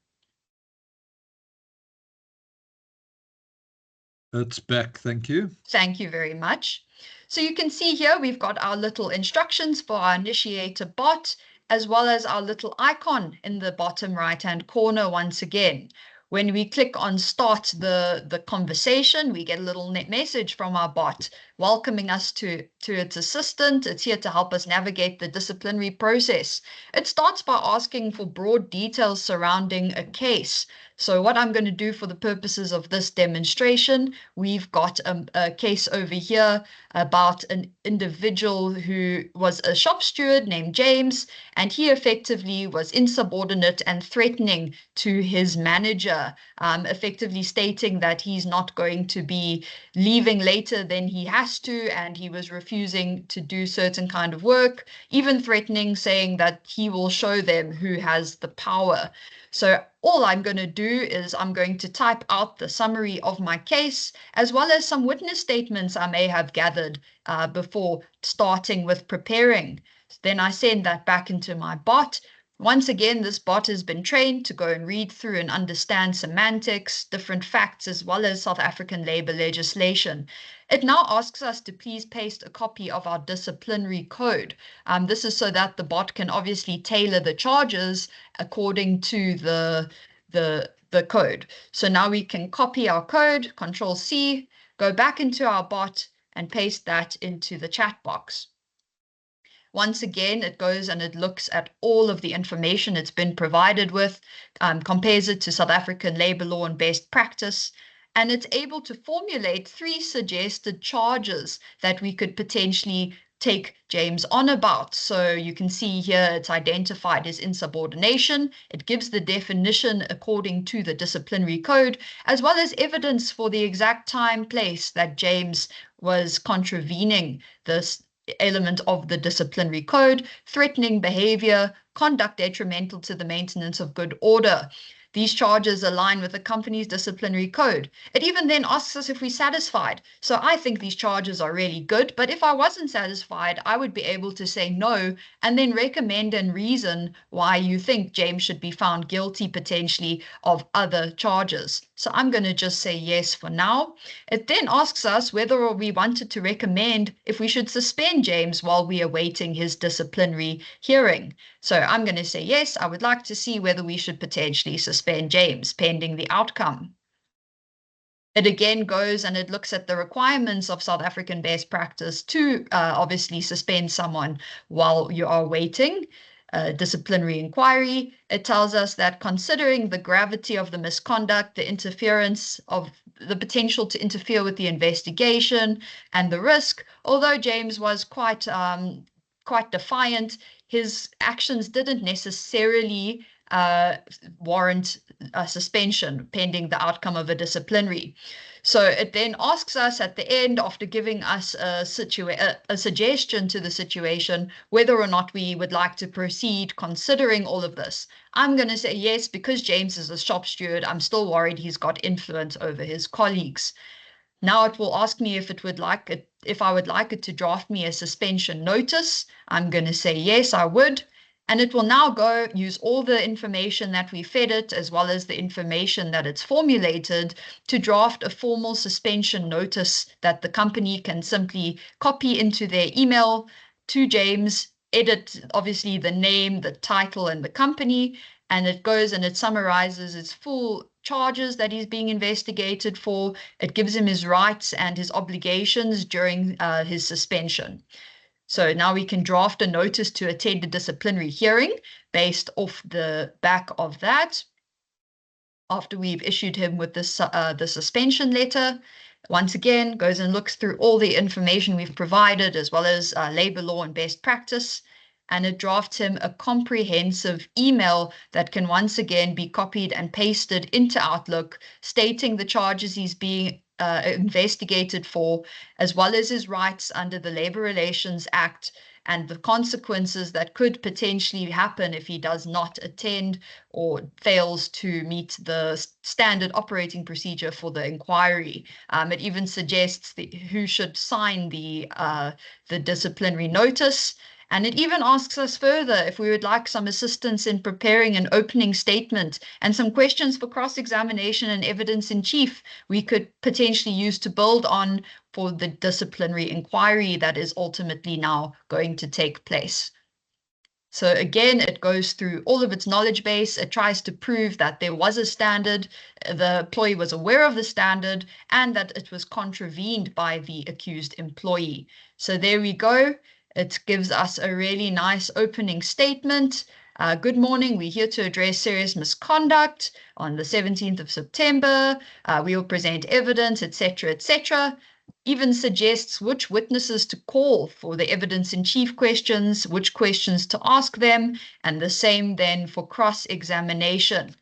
S2: It's back, thank you.
S3: Thank you very much. So you can see here we've got our little instructions for our initiator bot, as well as our little icon in the bottom right-hand corner once again. When we click on start the conversation, we get a little message from our bot welcoming us to its assistant. It's here to help us navigate the disciplinary process. It starts by asking for broad details surrounding a case. So what I'm going to do for the purposes of this demonstration, we've got a case over here about an individual who was a shop steward named James, and he effectively was insubordinate and threatening to his manager, effectively stating that he's not going to be leaving later than he has to, and he was refusing to do certain kind of work, even threatening, saying that he will show them who has the power. So all I'm going to do is I'm going to type out the summary of my case, as well as some witness statements I may have gathered before starting with preparing. Then I send that back into my bot. Once again, this bot has been trained to go and read through and understand semantics, different facts, as well as South African labor legislation. It now asks us to please paste a copy of our disciplinary code. This is so that the bot can obviously tailor the charges according to the code. So now we can copy our code, Control C, go back into our bot and paste that into the chat box. Once again, it goes and it looks at all of the information it's been provided with, compares it to South African labor law and best practice, and it's able to formulate 3 suggested charges that we could potentially take James on about. So you can see here it's identified as insubordination. It gives the definition according to the disciplinary code, as well as evidence for the exact time, place that James was contravening this element of the disciplinary code, threatening behavior, conduct detrimental to the maintenance of good order. These charges align with the company's disciplinary code. It even then asks us if we're satisfied. So I think these charges are really good, but if I wasn't satisfied, I would be able to say no and then recommend and reason why you think James should be found guilty potentially of other charges. So I'm going to just say yes for now. It then asks us whether we wanted to recommend if we should suspend James while we are awaiting his disciplinary hearing. So I'm going to say yes, I would like to see whether we should potentially suspend James pending the outcome. It again goes and it looks at the requirements of South African best practice to obviously suspend someone while you are waiting disciplinary inquiry. It tells us that considering the gravity of the misconduct, the interference of the potential to interfere with the investigation and the risk, although James was quite defiant, his actions didn't necessarily warrant a suspension pending the outcome of a disciplinary. So it then asks us at the end, after giving us a suggestion to the situation, whether or not we would like to proceed considering all of this. I'm going to say yes, because James is a shop steward. I'm still worried he's got influence over his colleagues. Now it will ask me if I would like it to draft me a suspension notice. I'm going to say yes, I would. And it will now go use all the information that we fed it, as well as the information that it's formulated, to draft a formal suspension notice that the company can simply copy into their email to James, edit obviously the name, the title, and the company, and it goes and it summarizes its full charges that he's being investigated for. It gives him his rights and his obligations during his suspension. So now we can draft a notice to attend a disciplinary hearing based off the back of that, after we've issued him with this, the suspension letter. Once again, goes and looks through all the information we've provided, as well as labor law and best practice, and it drafts him a comprehensive email that can once again be copied and pasted into Outlook, stating the charges he's being investigated for, as well as his rights under the Labor Relations Act and the consequences that could potentially happen if he does not attend or fails to meet the standard operating procedure for the inquiry. It even suggests who should sign the disciplinary notice. And it even asks us further if we would like some assistance in preparing an opening statement and some questions for cross-examination and evidence in chief we could potentially use to build on for the disciplinary inquiry that is ultimately now going to take place. So again, it goes through all of its knowledge base. It tries to prove that there was a standard, the employee was aware of the standard, and that it was contravened by the accused employee. So there we go. It gives us a really nice opening statement. Good morning. We're here to address serious misconduct on the 17th of September. We will present evidence, etc., etc. Even suggests which witnesses to call for the evidence in chief questions, which questions to ask them, and the same then for cross-examination.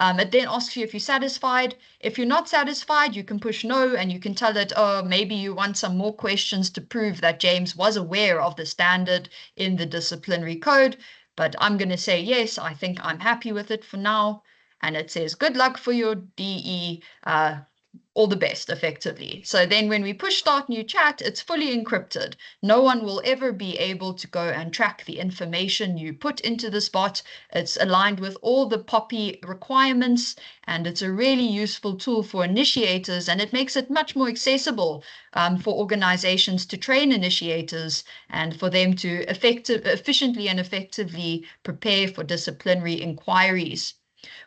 S3: It then asks you if you're satisfied. If you're not satisfied, you can push no, and you can tell it, oh, maybe you want some more questions to prove that James was aware of the standard in the disciplinary code. But I'm going to say yes, I think I'm happy with it for now. And it says, good luck for your DE. All the best, effectively. So then when we push start new chat, it's fully encrypted. No one will ever be able to go and track the information you put into this bot. It's aligned with all the POPI requirements, and it's a really useful tool for initiators, and it makes it much more accessible for organizations to train initiators and for them to efficiently and effectively prepare for disciplinary inquiries.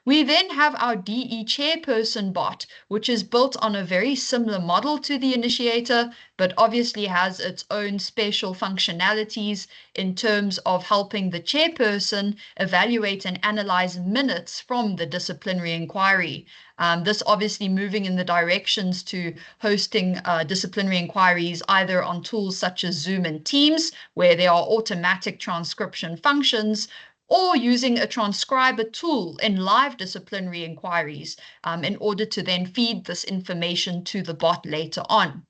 S3: We then have our DE chairperson bot, which is built on a very similar model to the initiator, but obviously has its own special functionalities in terms of helping the chairperson evaluate and analyze minutes from the disciplinary inquiry. This obviously moving in the directions to hosting disciplinary inquiries either on tools such as Zoom and Teams, where there are automatic transcription functions, or using a transcriber tool in live disciplinary inquiries in order to then feed this information to the bot later on.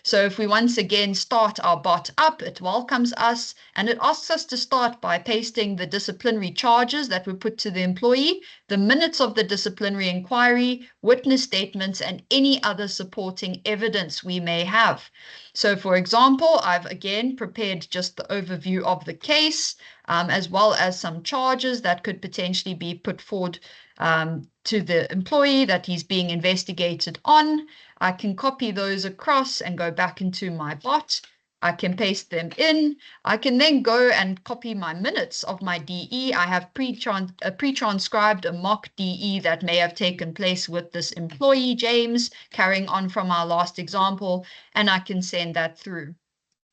S3: So if we once again start our bot up, it welcomes us and it asks us to start by pasting the disciplinary charges that were put to the employee, the minutes of the disciplinary inquiry, witness statements, and any other supporting evidence we may have. So for example, I've again prepared just the overview of the case, as well as some charges that could potentially be put forward to the employee that he's being investigated on. I can copy those across and go back into my bot. I can paste them in. I can then go and copy my minutes of my DE. I have pre-transcribed a mock DE that may have taken place with this employee, James, carrying on from our last example, and I can send that through.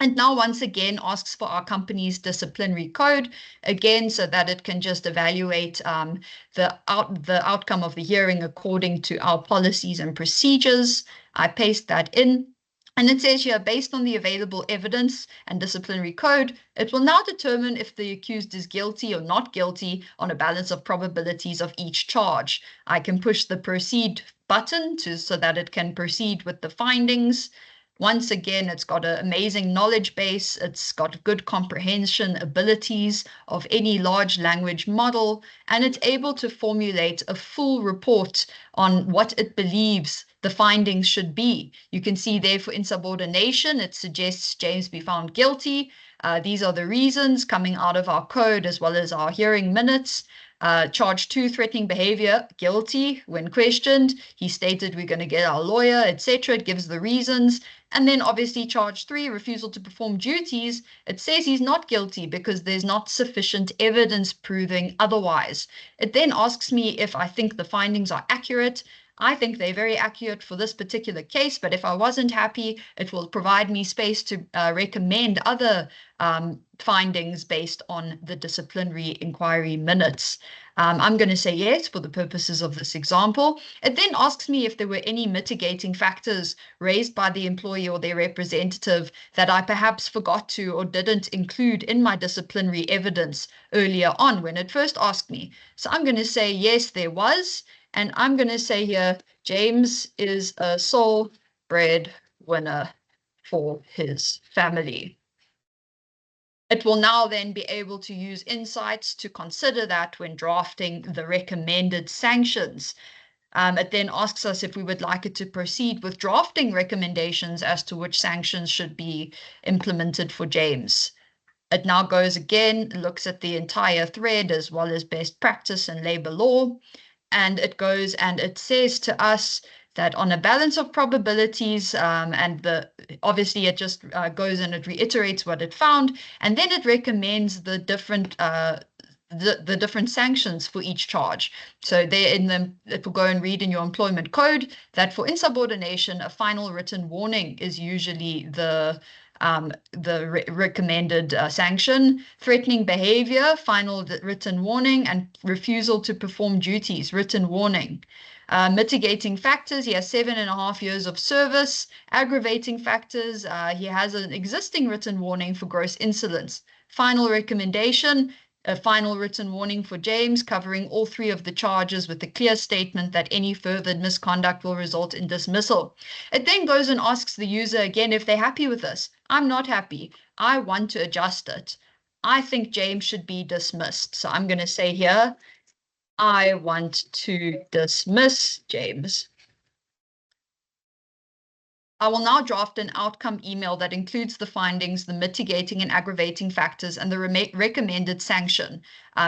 S3: And now once again asks for our company's disciplinary code, again, so that it can just evaluate the outcome of the hearing according to our policies and procedures. I paste that in. And it says here, based on the available evidence and disciplinary code, it will now determine if the accused is guilty or not guilty on a balance of probabilities of each charge. I can push the proceed button so that it can proceed with the findings. Once again, it's got an amazing knowledge base. It's got good comprehension abilities of any large language model, and it's able to formulate a full report on what it believes the findings should be. You can see there for insubordination, it suggests James be found guilty. These are the reasons coming out of our code as well as our hearing minutes. Charge 2, threatening behavior, guilty. When questioned, he stated we're going to get our lawyer, etc. It gives the reasons. And then obviously charge 3, refusal to perform duties. It says he's not guilty because there's not sufficient evidence proving otherwise. It then asks me if I think the findings are accurate. I think they're very accurate for this particular case, but if I wasn't happy, it will provide me space to recommend other findings based on the disciplinary inquiry minutes. I'm going to say yes for the purposes of this example. It then asks me if there were any mitigating factors raised by the employee or their representative that I perhaps forgot to or didn't include in my disciplinary evidence earlier on when it first asked me. So I'm going to say yes, there was. And I'm going to say here, James is a sole breadwinner for his family. It will now then be able to use insights to consider that when drafting the recommended sanctions. It then asks us if we would like it to proceed with drafting recommendations as to which sanctions should be implemented for James. It now goes again, looks at the entire thread as well as best practice and labor law. And it goes and it says to us that on a balance of probabilities, obviously it just goes and it reiterates what it found, and then it recommends the different different sanctions for each charge. So there it will go and read in your employment code that for insubordination, a final written warning is usually the recommended sanction. Threatening behavior, final written warning, and refusal to perform duties, written warning. Mitigating factors, he has 7.5 years of service. Aggravating factors, he has an existing written warning for gross insolence. Final recommendation, a final written warning for James covering all 3 of the charges with a clear statement that any further misconduct will result in dismissal. It then goes and asks the user again if they're happy with this. I'm not happy. I want to adjust it. I think James should be dismissed. So I'm going to say here, I want to dismiss James. I will now draft an outcome email that includes the findings, the mitigating and aggravating factors, and the recommended sanction.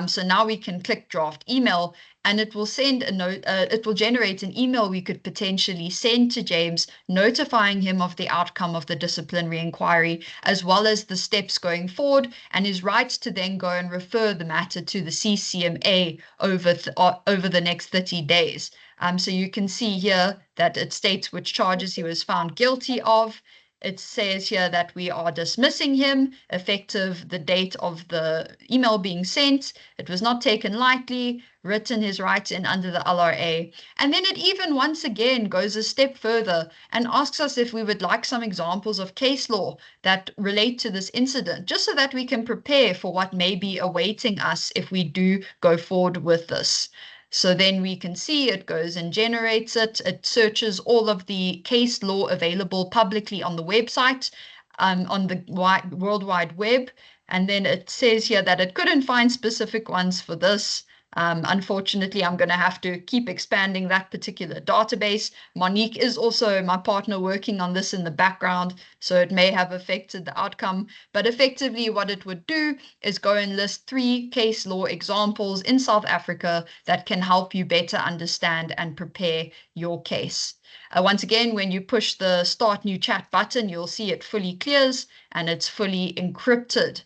S3: So now we can click draft email, and it will send a note. It will generate an email we could potentially send to James, notifying him of the outcome of the disciplinary inquiry, as well as the steps going forward, and his rights to then go and refer the matter to the CCMA over the next 30 days. So you can see here that it states which charges he was found guilty of. It says here that we are dismissing him effective the date of the email being sent. It was not taken lightly, written his rights in under the LRA. And then it even once again goes a step further and asks us if we would like some examples of case law that relate to this incident, just so that we can prepare for what may be awaiting us if we do go forward with this. So then we can see it goes and generates it. It searches all of the case law available publicly on the website, on the World Wide Web. And then it says here that it couldn't find specific ones for this. Unfortunately, I'm going to have to keep expanding that particular database. Monique is also my partner working on this in the background, so it may have affected the outcome. But effectively, what it would do is go and list 3 case law examples in South Africa that can help you better understand and prepare your case. Once again, when you push the Start New Chat button, you'll see it fully clears and it's fully encrypted.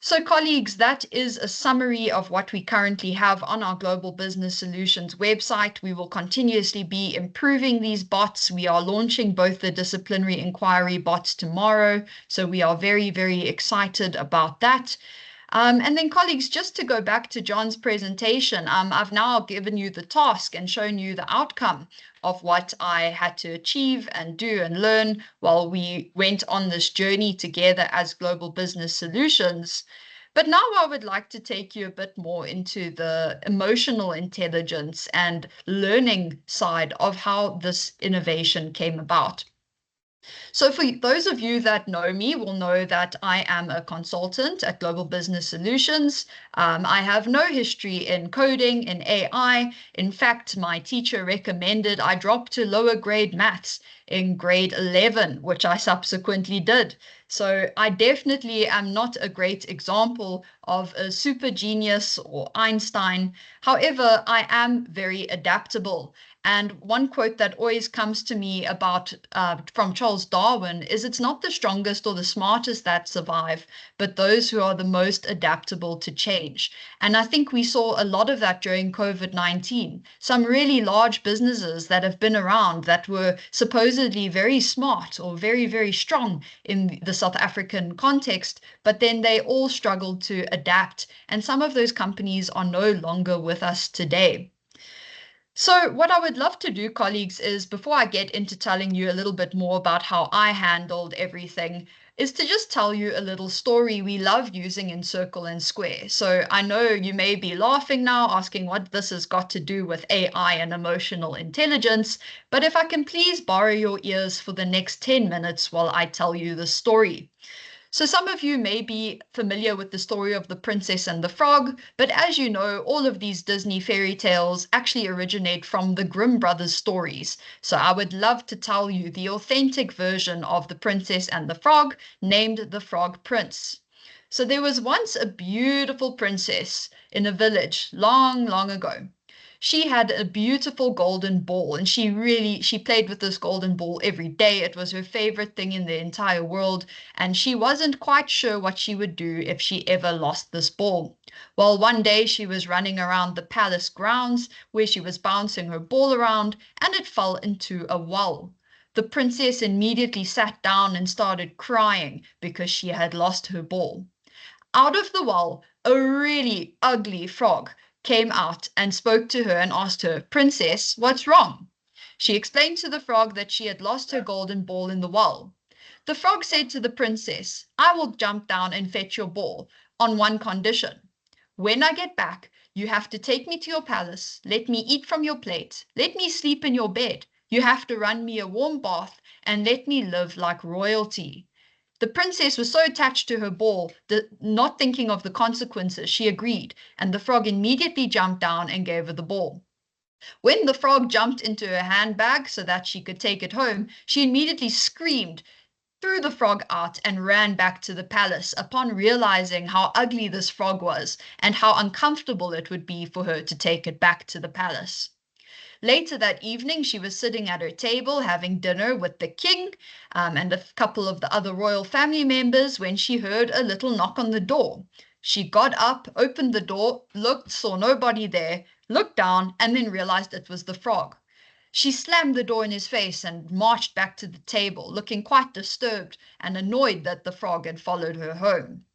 S3: So colleagues, that is a summary of what we currently have on our Global Business Solutions website. We will continuously be improving these bots. We are launching both the disciplinary inquiry bots tomorrow, so we are very, very excited about that. And then colleagues, just to go back to John's presentation, I've now given you the task and shown you the outcome of what I had to achieve and do and learn while we went on this journey together as Global Business Solutions. But now I would like to take you a bit more into the emotional intelligence and learning side of how this innovation came about. So for those of you that know me will know that I am a consultant at Global Business Solutions. I have no history in coding, in AI. In fact, my teacher recommended I drop to lower grade maths in grade 11, which I subsequently did. So I definitely am not a great example of a super genius or Einstein. However, I am very adaptable. And one quote that always comes to me about from Charles Darwin is, "It's not the strongest or the smartest that survive, but those who are the most adaptable to change." And I think we saw a lot of that during COVID-19. Some really large businesses that have been around that were supposedly very smart or very, very strong in the South African context, but then they all struggled to adapt. And some of those companies are no longer with us today. So what I would love to do, colleagues, is before I get into telling you a little bit more about how I handled everything, is to just tell you a little story we love using in Circle and Square. So I know you may be laughing now, asking what this has got to do with AI and emotional intelligence, but if I can please borrow your ears for the next 10 minutes while I tell you the story. So some of you may be familiar with the story of the Princess and the Frog, but as you know, all of these Disney fairy tales actually originate from the Grimm brothers stories. So I would love to tell you the authentic version of the Princess and the Frog, named the Frog Prince. So there was once a beautiful princess in a village long, long ago. She had a beautiful golden ball, and she played with this golden ball every day. It was her favorite thing in the entire world, and she wasn't quite sure what she would do if she ever lost this ball. Well, one day she was running around the palace grounds where she was bouncing her ball around, and it fell into a well. The princess immediately sat down and started crying because she had lost her ball. Out of the well, a really ugly frog came out and spoke to her and asked her, "Princess, what's wrong?" She explained to the frog that she had lost her golden ball in the well. The frog said to the princess, "I will jump down and fetch your ball on one condition. When I get back, you have to take me to your palace, let me eat from your plate, let me sleep in your bed. You have to run me a warm bath and let me live like royalty." The princess was so attached to her ball that, not thinking of the consequences, she agreed, and the frog immediately jumped down and gave her the ball. When the frog jumped into her handbag so that she could take it home, she immediately screamed, threw the frog out, and ran back to the palace upon realizing how ugly this frog was and how uncomfortable it would be for her to take it back to the palace. Later that evening, she was sitting at her table having dinner with the king and a couple of the other royal family members when she heard a little knock on the door. She got up, opened the door, looked, saw nobody there, looked down, and then realized it was the frog. She slammed the door in his face and marched back to the table, looking quite disturbed and annoyed that the frog had followed her home.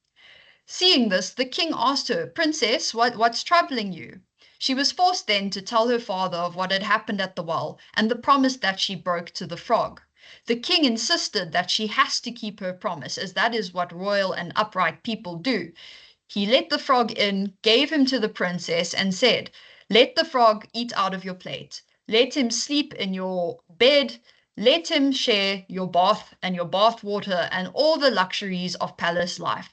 S3: Seeing this, the king asked her, "Princess, what's troubling you?" She was forced then to tell her father of what had happened at the well and the promise that she broke to the frog. The king insisted that she has to keep her promise, as that is what royal and upright people do. He let the frog in, gave him to the princess, and said, "Let the frog eat out of your plate. Let him sleep in your bed. Let him share your bath and your bath water and all the luxuries of palace life."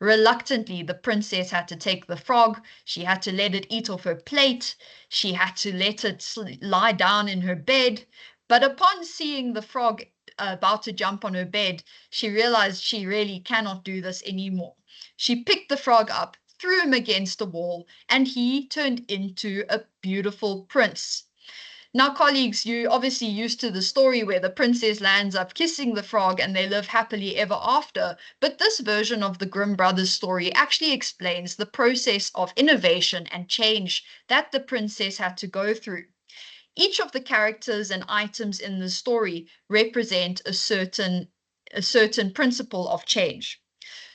S3: Reluctantly, the princess had to take the frog. She had to let it eat off her plate. She had to let it lie down in her bed. But upon seeing the frog about to jump on her bed, she realized she really cannot do this anymore. She picked the frog up, threw him against the wall, and he turned into a beautiful prince. Now, colleagues, you obviously used to the story where the princess lands up kissing the frog and they live happily ever after. But this version of the Grimm brothers story actually explains the process of innovation and change that the princess had to go through. Each of the characters and items in the story represent a certain principle of change.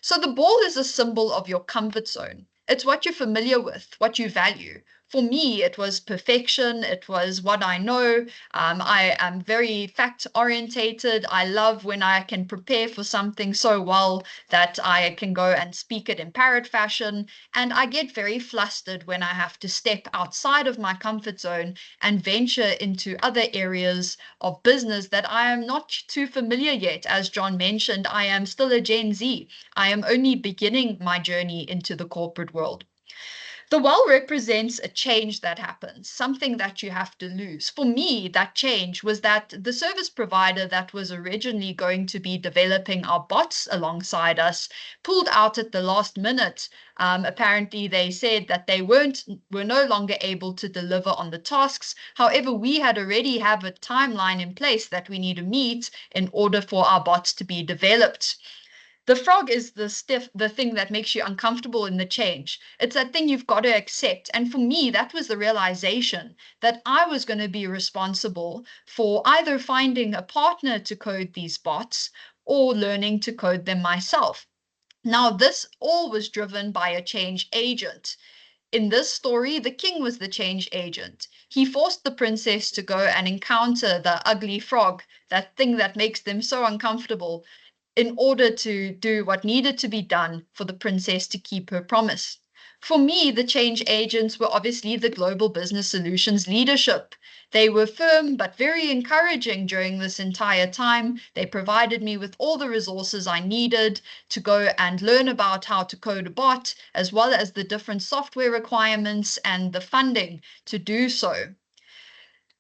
S3: So the ball is a symbol of your comfort zone. It's what you're familiar with, what you value. For me, it was perfection. It was what I know. I am very fact orientated. I love when I can prepare for something so well that I can go and speak it in parrot fashion. And I get very flustered when I have to step outside of my comfort zone and venture into other areas of business that I am not too familiar yet. As John mentioned, I am still a Gen Z. I am only beginning my journey into the corporate world. The well represents a change that happens, something that you have to lose. For me, that change was that the service provider that was originally going to be developing our bots alongside us pulled out at the last minute. Apparently, they said that they were no longer able to deliver on the tasks. However, we had already have a timeline in place that we need to meet in order for our bots to be developed. The frog is the thing that makes you uncomfortable in the change. It's that thing you've got to accept. And for me, that was the realization that I was going to be responsible for either finding a partner to code these bots or learning to code them myself. Now, this all was driven by a change agent. In this story, the king was the change agent. He forced the princess to go and encounter the ugly frog, that thing that makes them so uncomfortable, in order to do what needed to be done for the princess to keep her promise. For me, the change agents were obviously the Global Business Solutions leadership. They were firm but very encouraging during this entire time. They provided me with all the resources I needed to go and learn about how to code a bot, as well as the different software requirements and the funding to do so.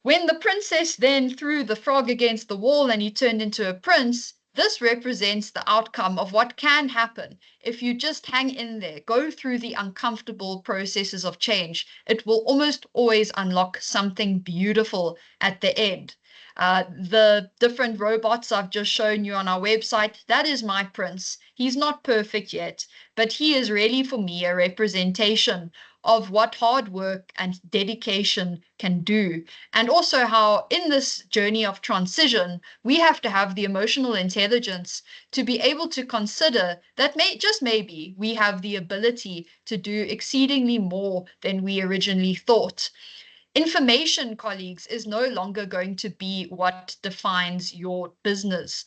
S3: When the princess then threw the frog against the wall and he turned into a prince, this represents the outcome of what can happen if you just hang in there, go through the uncomfortable processes of change. It will almost always unlock something beautiful at the end. The different robots I've just shown you on our website, that is my prince. He's not perfect yet, but he is really for me a representation of what hard work and dedication can do. And also how in this journey of transition, we have to have the emotional intelligence to be able to consider that just maybe we have the ability to do exceedingly more than we originally thought. Information, colleagues, is no longer going to be what defines your business.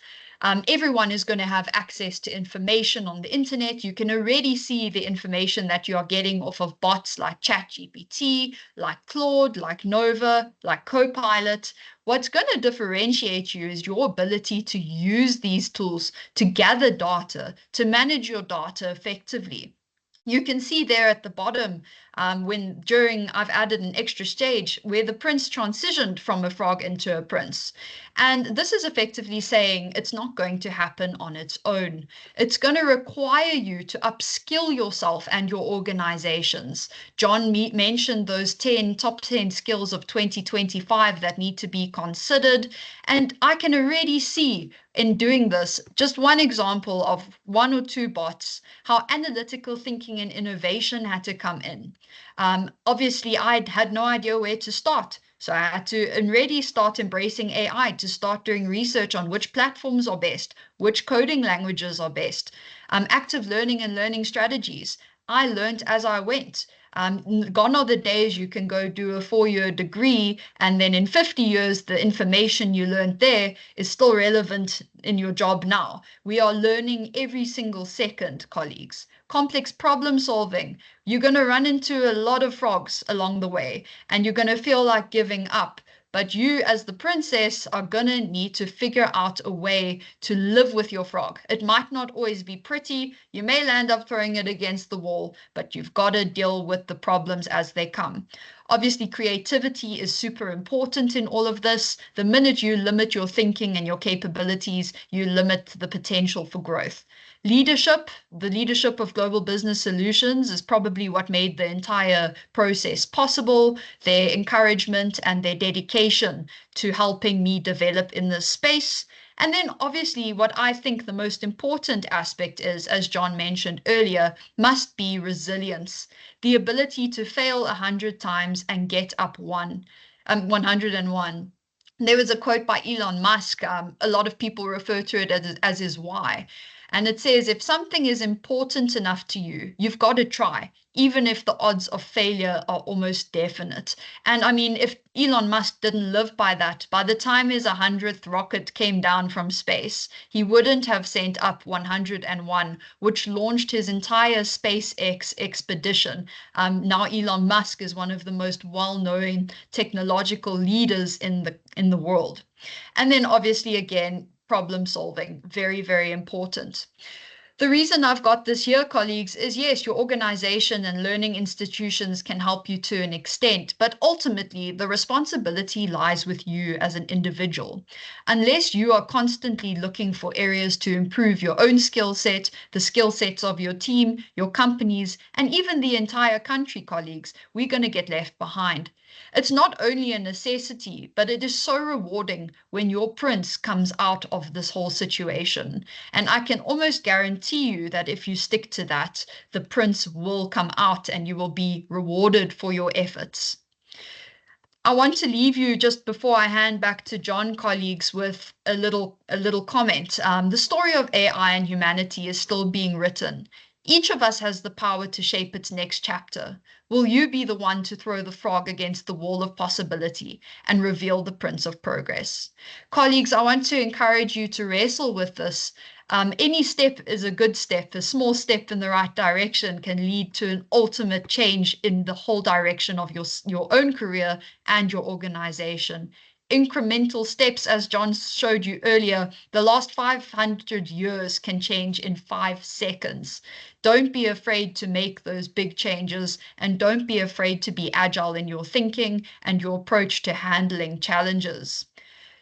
S3: Everyone is going to have access to information on the internet. You can already see the information that you are getting off of bots like ChatGPT, like Claude, like Nova, like Copilot. What's going to differentiate you is your ability to use these tools to gather data, to manage your data effectively. You can see there at the bottom I've added an extra stage where the prince transitioned from a frog into a prince. And this is effectively saying it's not going to happen on its own. It's going to require you to upskill yourself and your organizations. John mentioned those top 10 skills of 2025 that need to be considered. And I can already see in doing this, just one example of one or two bots, how analytical thinking and innovation had to come in. Obviously, I had no idea where to start. So I had to already start embracing AI, to start doing research on which platforms are best, which coding languages are best, active learning and learning strategies. I learned as I went. Gone are the days you can go do a 4-year degree and then in 50 years, the information you learned there is still relevant in your job now. We are learning every single second, colleagues. Complex problem solving. You're going to run into a lot of frogs along the way and you're going to feel like giving up. But you, as the princess, are going to need to figure out a way to live with your frog. It might not always be pretty. You may land up throwing it against the wall, but you've got to deal with the problems as they come. Obviously, creativity is super important in all of this. The minute you limit your thinking and your capabilities, you limit the potential for growth. Leadership, the leadership of Global Business Solutions is probably what made the entire process possible, their encouragement and their dedication to helping me develop in this space. And then obviously what I think the most important aspect is, as John mentioned earlier, must be resilience, the ability to fail 100 times and get up 101. There was a quote by Elon Musk. A lot of people refer to it as his why. And it says, if something is important enough to you, you've got to try, even if the odds of failure are almost definite. And I mean, if Elon Musk didn't live by that, by the time his 100th rocket came down from space, he wouldn't have sent up 101, which launched his entire SpaceX expedition. Now Elon Musk is one of the most well-known technological leaders in the world. And then obviously, again, problem solving, very, very important. The reason I've got this here, colleagues, is yes, your organization and learning institutions can help you to an extent, but ultimately the responsibility lies with you as an individual. Unless you are constantly looking for areas to improve your own skill set, the skill sets of your team, your companies, and even the entire country, colleagues, we're going to get left behind. It's not only a necessity, but it is so rewarding when your prince comes out of this whole situation. And I can almost guarantee you that if you stick to that, the prince will come out and you will be rewarded for your efforts. I want to leave you just before I hand back to John, colleagues, with a little comment. The story of AI and humanity is still being written. Each of us has the power to shape its next chapter. Will you be the one to throw the frog against the wall of possibility and reveal the Prince of Progress? Colleagues, I want to encourage you to wrestle with this. Any step is a good step. A small step in the right direction can lead to an ultimate change in the whole direction of your own career and your organization. Incremental steps, as John showed you earlier, the last 500 years can change in 5 seconds. Don't be afraid to make those big changes, and don't be afraid to be agile in your thinking and your approach to handling challenges.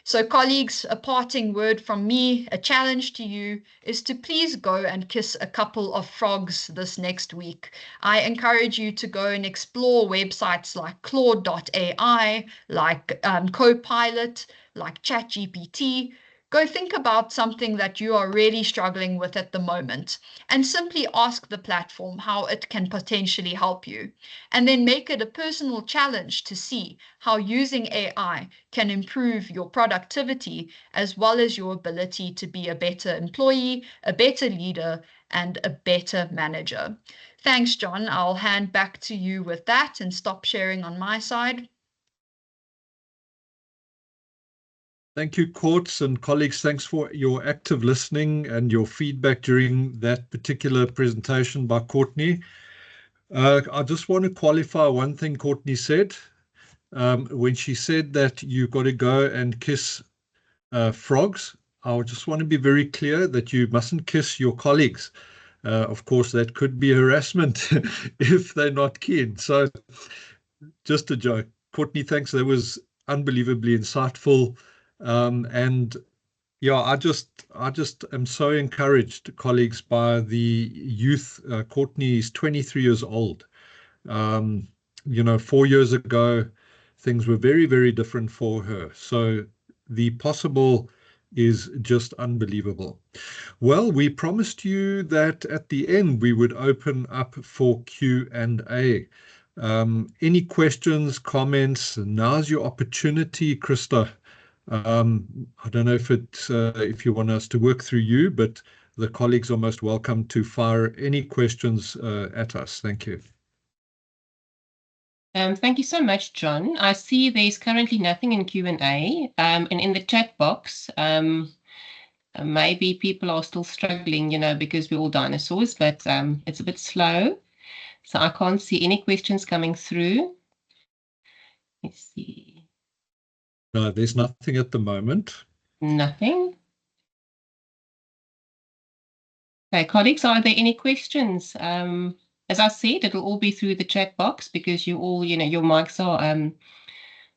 S3: So colleagues, a parting word from me, a challenge to you is to please go and kiss a couple of frogs this next week. I encourage you to go and explore websites like Claude.ai, like Copilot, like ChatGPT. Go think about something that you are really struggling with at the moment and simply ask the platform how it can potentially help you. And then make it a personal challenge to see how using AI can improve your productivity as well as your ability to be a better employee, a better leader, and a better manager. Thanks, John. I'll hand back to you with that and stop sharing on my side.
S2: Thank you, Courts and colleagues. Thanks for your active listening and your feedback during that particular presentation by Courtney. I just want to qualify one thing Courtney said. When she said that you've got to go and kiss frogs, I just want to be very clear that you mustn't kiss your colleagues. Of course, that could be harassment if they're not keen. So just a joke. Courtney, thanks. That was unbelievably insightful. And yeah, I just am so encouraged, colleagues, by the youth. Courtney is 23 years old. 4 years ago, things were very, very different for her. So the possible is just unbelievable. Well, we promised you that at the end we would open up for Q&A. Any questions, comments? Now's your opportunity, Krista. I don't know if you want us to work through you, but the colleagues are most welcome to fire any questions at us. Thank you.
S1: Thank you so much, John. I see there's currently nothing in Q&A, and in the chat box, maybe people are still struggling, because we're all dinosaurs, but it's a bit slow. So I can't see any questions coming through. Let's see.
S2: No, there's nothing at the moment.
S1: Nothing. Okay, colleagues, are there any questions? As I said, it'll all be through the chat box because you all, your mics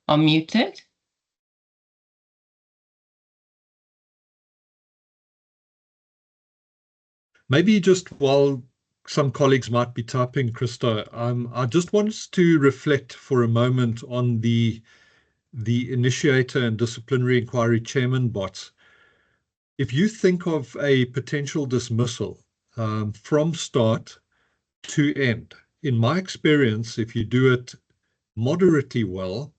S1: are muted.
S2: Maybe just while some colleagues might be typing, Krista, I just want us to reflect for a moment on the initiator and disciplinary inquiry chairman bots. If you think of a potential dismissal from start to end, in my experience, if you do it moderately well,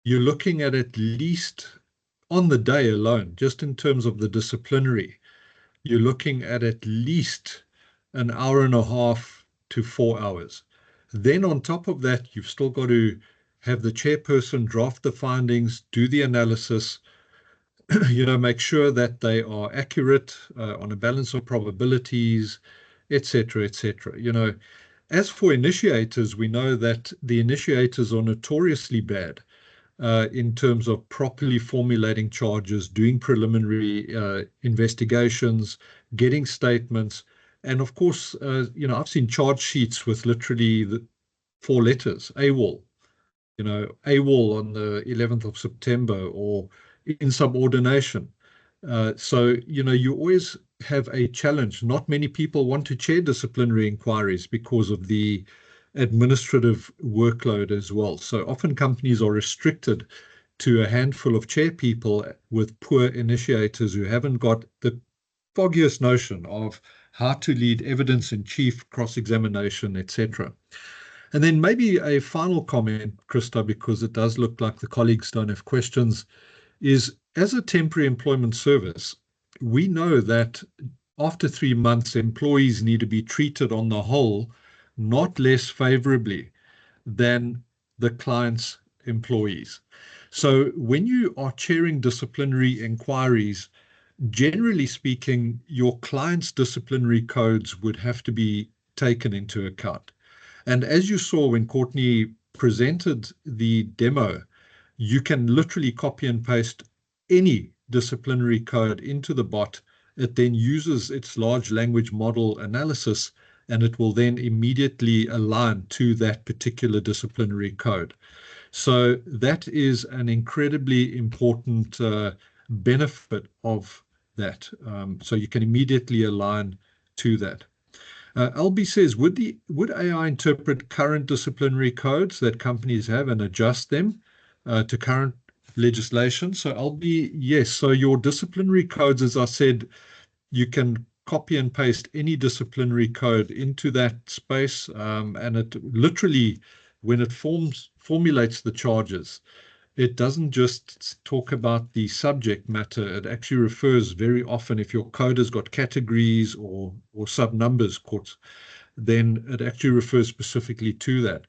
S2: you're looking at least on the day alone, just in terms of the disciplinary, you're looking at least an hour and a half to 4 hours. Then on top of that, you've still got to have the chairperson draft the findings, do the analysis, make sure that they are accurate on a balance of probabilities, etc., etc. As for initiators, we know that the initiators are notoriously bad in terms of properly formulating charges, doing preliminary investigations, getting statements. And of course, I've seen charge sheets with literally the 4 letters, AWOL, AWOL on the 11th of September or insubordination. So, you always have a challenge. Not many people want to chair disciplinary inquiries because of the administrative workload as well. So often companies are restricted to a handful of chair people with poor initiators who haven't got the foggiest notion of how to lead evidence in chief, cross-examination, etc. And then maybe a final comment, Krista, because it does look like the colleagues don't have questions, is as a temporary employment service, we know that after 3 months, employees need to be treated on the whole not less favorably than the client's employees. So when you are chairing disciplinary inquiries, generally speaking, your client's disciplinary codes would have to be taken into account. And as you saw when Courtney presented the demo, you can literally copy and paste any disciplinary code into the bot. It then uses its large language model analysis, and it will then immediately align to that particular disciplinary code. So that is an incredibly important benefit of that. So you can immediately align to that. Albie says, would AI interpret current disciplinary codes that companies have and adjust them to current legislation? So Albie, yes. So your disciplinary codes, as I said, you can copy and paste any disciplinary code into that space, and it literally, when it formulates the charges, it doesn't just talk about the subject matter. It actually refers very often, if your code has got categories or sub-numbers, Courts, then it actually refers specifically to that.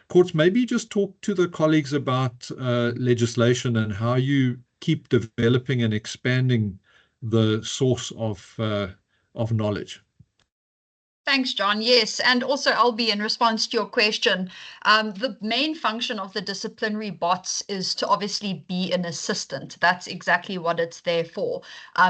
S2: Courts, maybe just talk to the colleagues about legislation and how you keep developing and expanding the source of knowledge.
S3: Thanks, John. Yes, and also Albie, in response to your question, the main function of the disciplinary bots is to obviously be an assistant. That's exactly what it's there for.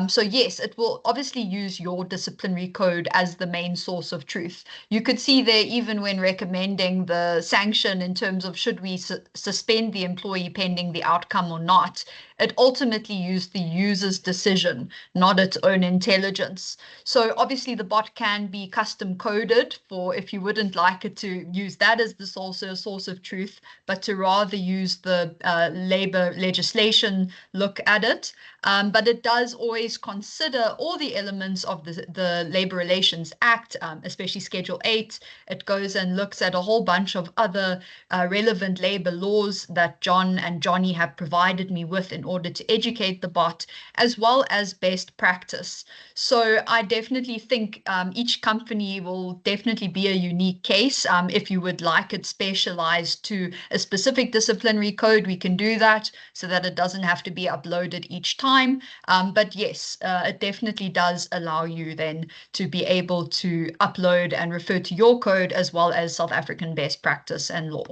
S3: So yes, it will obviously use your disciplinary code as the main source of truth. You could see there, even when recommending the sanction in terms of should we suspend the employee pending the outcome or not, it ultimately used the user's decision, not its own intelligence. So obviously the bot can be custom coded for if you wouldn't like it to use that as the source of truth, but to rather use the labor legislation look at it. But it does always consider all the elements of the Labor Relations Act, especially Schedule 8. It goes and looks at a whole bunch of other relevant labor laws that John and Johnny have provided me with in order to educate the bot, as well as best practice. So I definitely think each company will definitely be a unique case. If you would like it specialized to a specific disciplinary code, we can do that so that it doesn't have to be uploaded each time. But yes, it definitely does allow you then to be able to upload and refer to your code as well as South African best practice and law.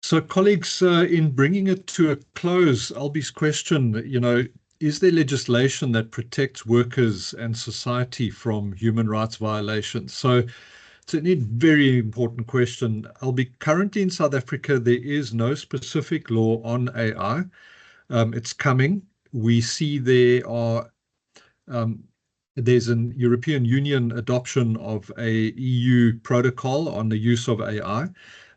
S2: So colleagues, in bringing it to a close, Albie's question, is there legislation that protects workers and society from human rights violations? So it's a very important question. Albie, currently in South Africa, there is no specific law on AI. It's coming. We see there's an European Union adoption of a EU protocol on the use of AI.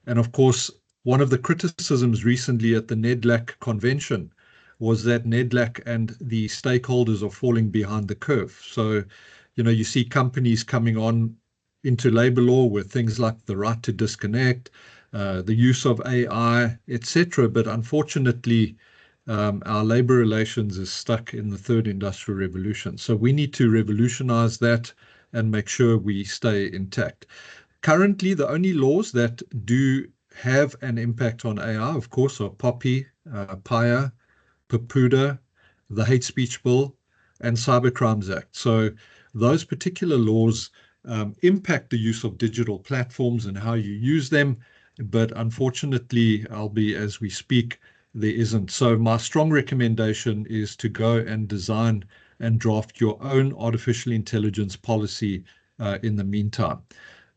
S2: And of course, one of the criticisms recently at the NEDLAC convention was that NEDLAC and the stakeholders are falling behind the curve. So, you see companies coming on into labor law with things like the right to disconnect, the use of AI, etc. But unfortunately, our labor relations is stuck in the third industrial revolution. So we need to revolutionize that and make sure we stay intact. Currently, the only laws that do have an impact on AI, of course, are POPI, PAIA, PAPUDA, the Hate Speech Bill, and Cybercrimes Act. So those particular laws impact the use of digital platforms and how you use them. But unfortunately, Albie, as we speak, there isn't. So my strong recommendation is to go and design and draft your own artificial intelligence policy in the meantime.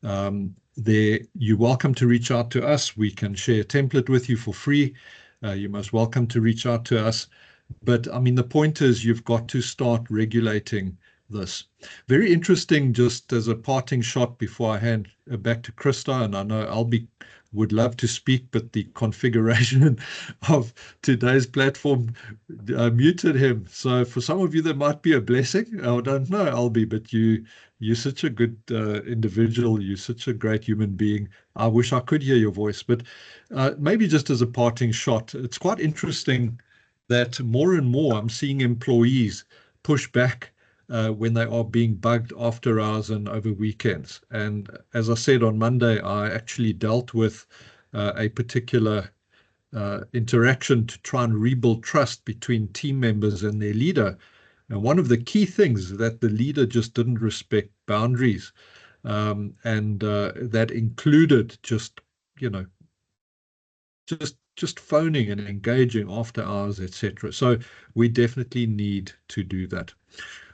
S2: You're welcome to reach out to us. We can share a template with you for free. You're most welcome to reach out to us. But I mean, the point is you've got to start regulating this. Very interesting, just as a parting shot before I hand back to Krista, and I know Albie would love to speak, but the configuration of today's platform muted him. So for some of you, that might be a blessing. I don't know, Albie, but you're such a good individual. You're such a great human being. I wish I could hear your voice, but maybe just as a parting shot, it's quite interesting that more and more I'm seeing employees push back when they are being bugged after hours and over weekends. And as I said on Monday, I actually dealt with a particular interaction to try and rebuild trust between team members and their leader. And one of the key things is that the leader just didn't respect boundaries. And that included just, just phoning and engaging after hours, etc. So we definitely need to do that.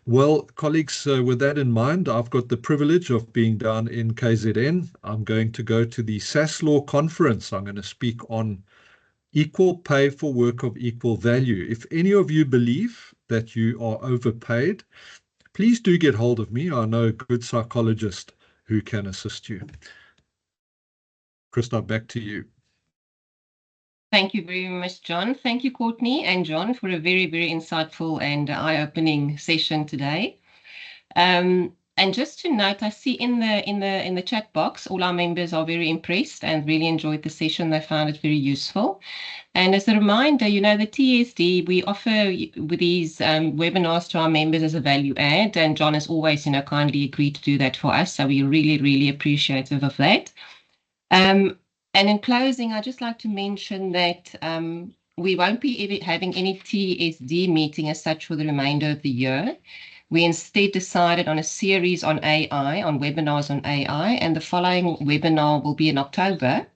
S2: Well, colleagues, with that in mind, I've got the privilege of being down in KZN. I'm going to go to the SAS Law Conference. I'm going to speak on equal pay for work of equal value. If any of you believe that you are overpaid, please do get hold of me. I know a good psychologist who can assist you. Krista, back to you.
S1: Thank you very much, John. Thank you, Courtney and John, for a very, very insightful and eye-opening session today. And just to note, I see in the chat box, all our members are very impressed and really enjoyed the session. They found it very useful. And as a reminder, the TSD, we offer with these webinars to our members as a value add, and John has always, kindly agreed to do that for us. So we're really, really appreciative of that. And in closing, I'd just like to mention that we won't be having any TSD meeting as such for the remainder of the year. We instead decided on a series on AI, on webinars on AI, and the following webinar will be in October.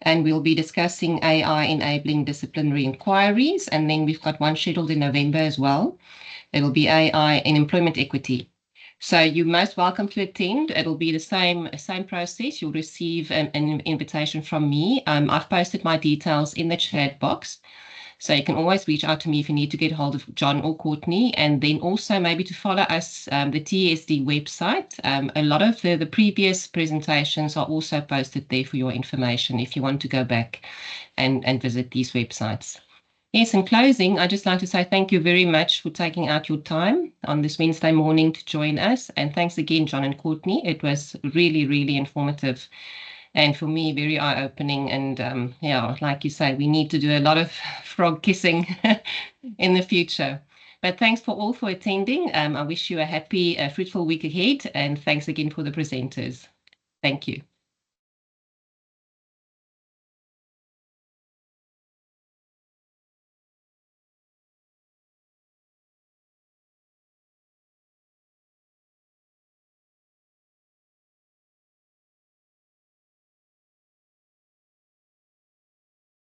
S1: And we'll be discussing AI enabling disciplinary inquiries. And then we've got one scheduled in November as well. It will be AI in employment equity. So you're most welcome to attend. It'll be the same process. You'll receive an invitation from me. I've posted my details in the chat box. So you can always reach out to me if you need to get hold of John or Courtney. And then also maybe to follow us, the TSD website. A lot of the previous presentations are also posted there for your information if you want to go back and visit these websites. Yes, in closing, I'd just like to say thank you very much for taking out your time on this Wednesday morning to join us. And thanks again, John and Courtney. It was really, really informative. And for me, very eye-opening. And like you say, we need to do a lot of frog kissing in the future. But thanks all for attending. I wish you a happy, fruitful week ahead. And thanks again for the presenters. Thank you.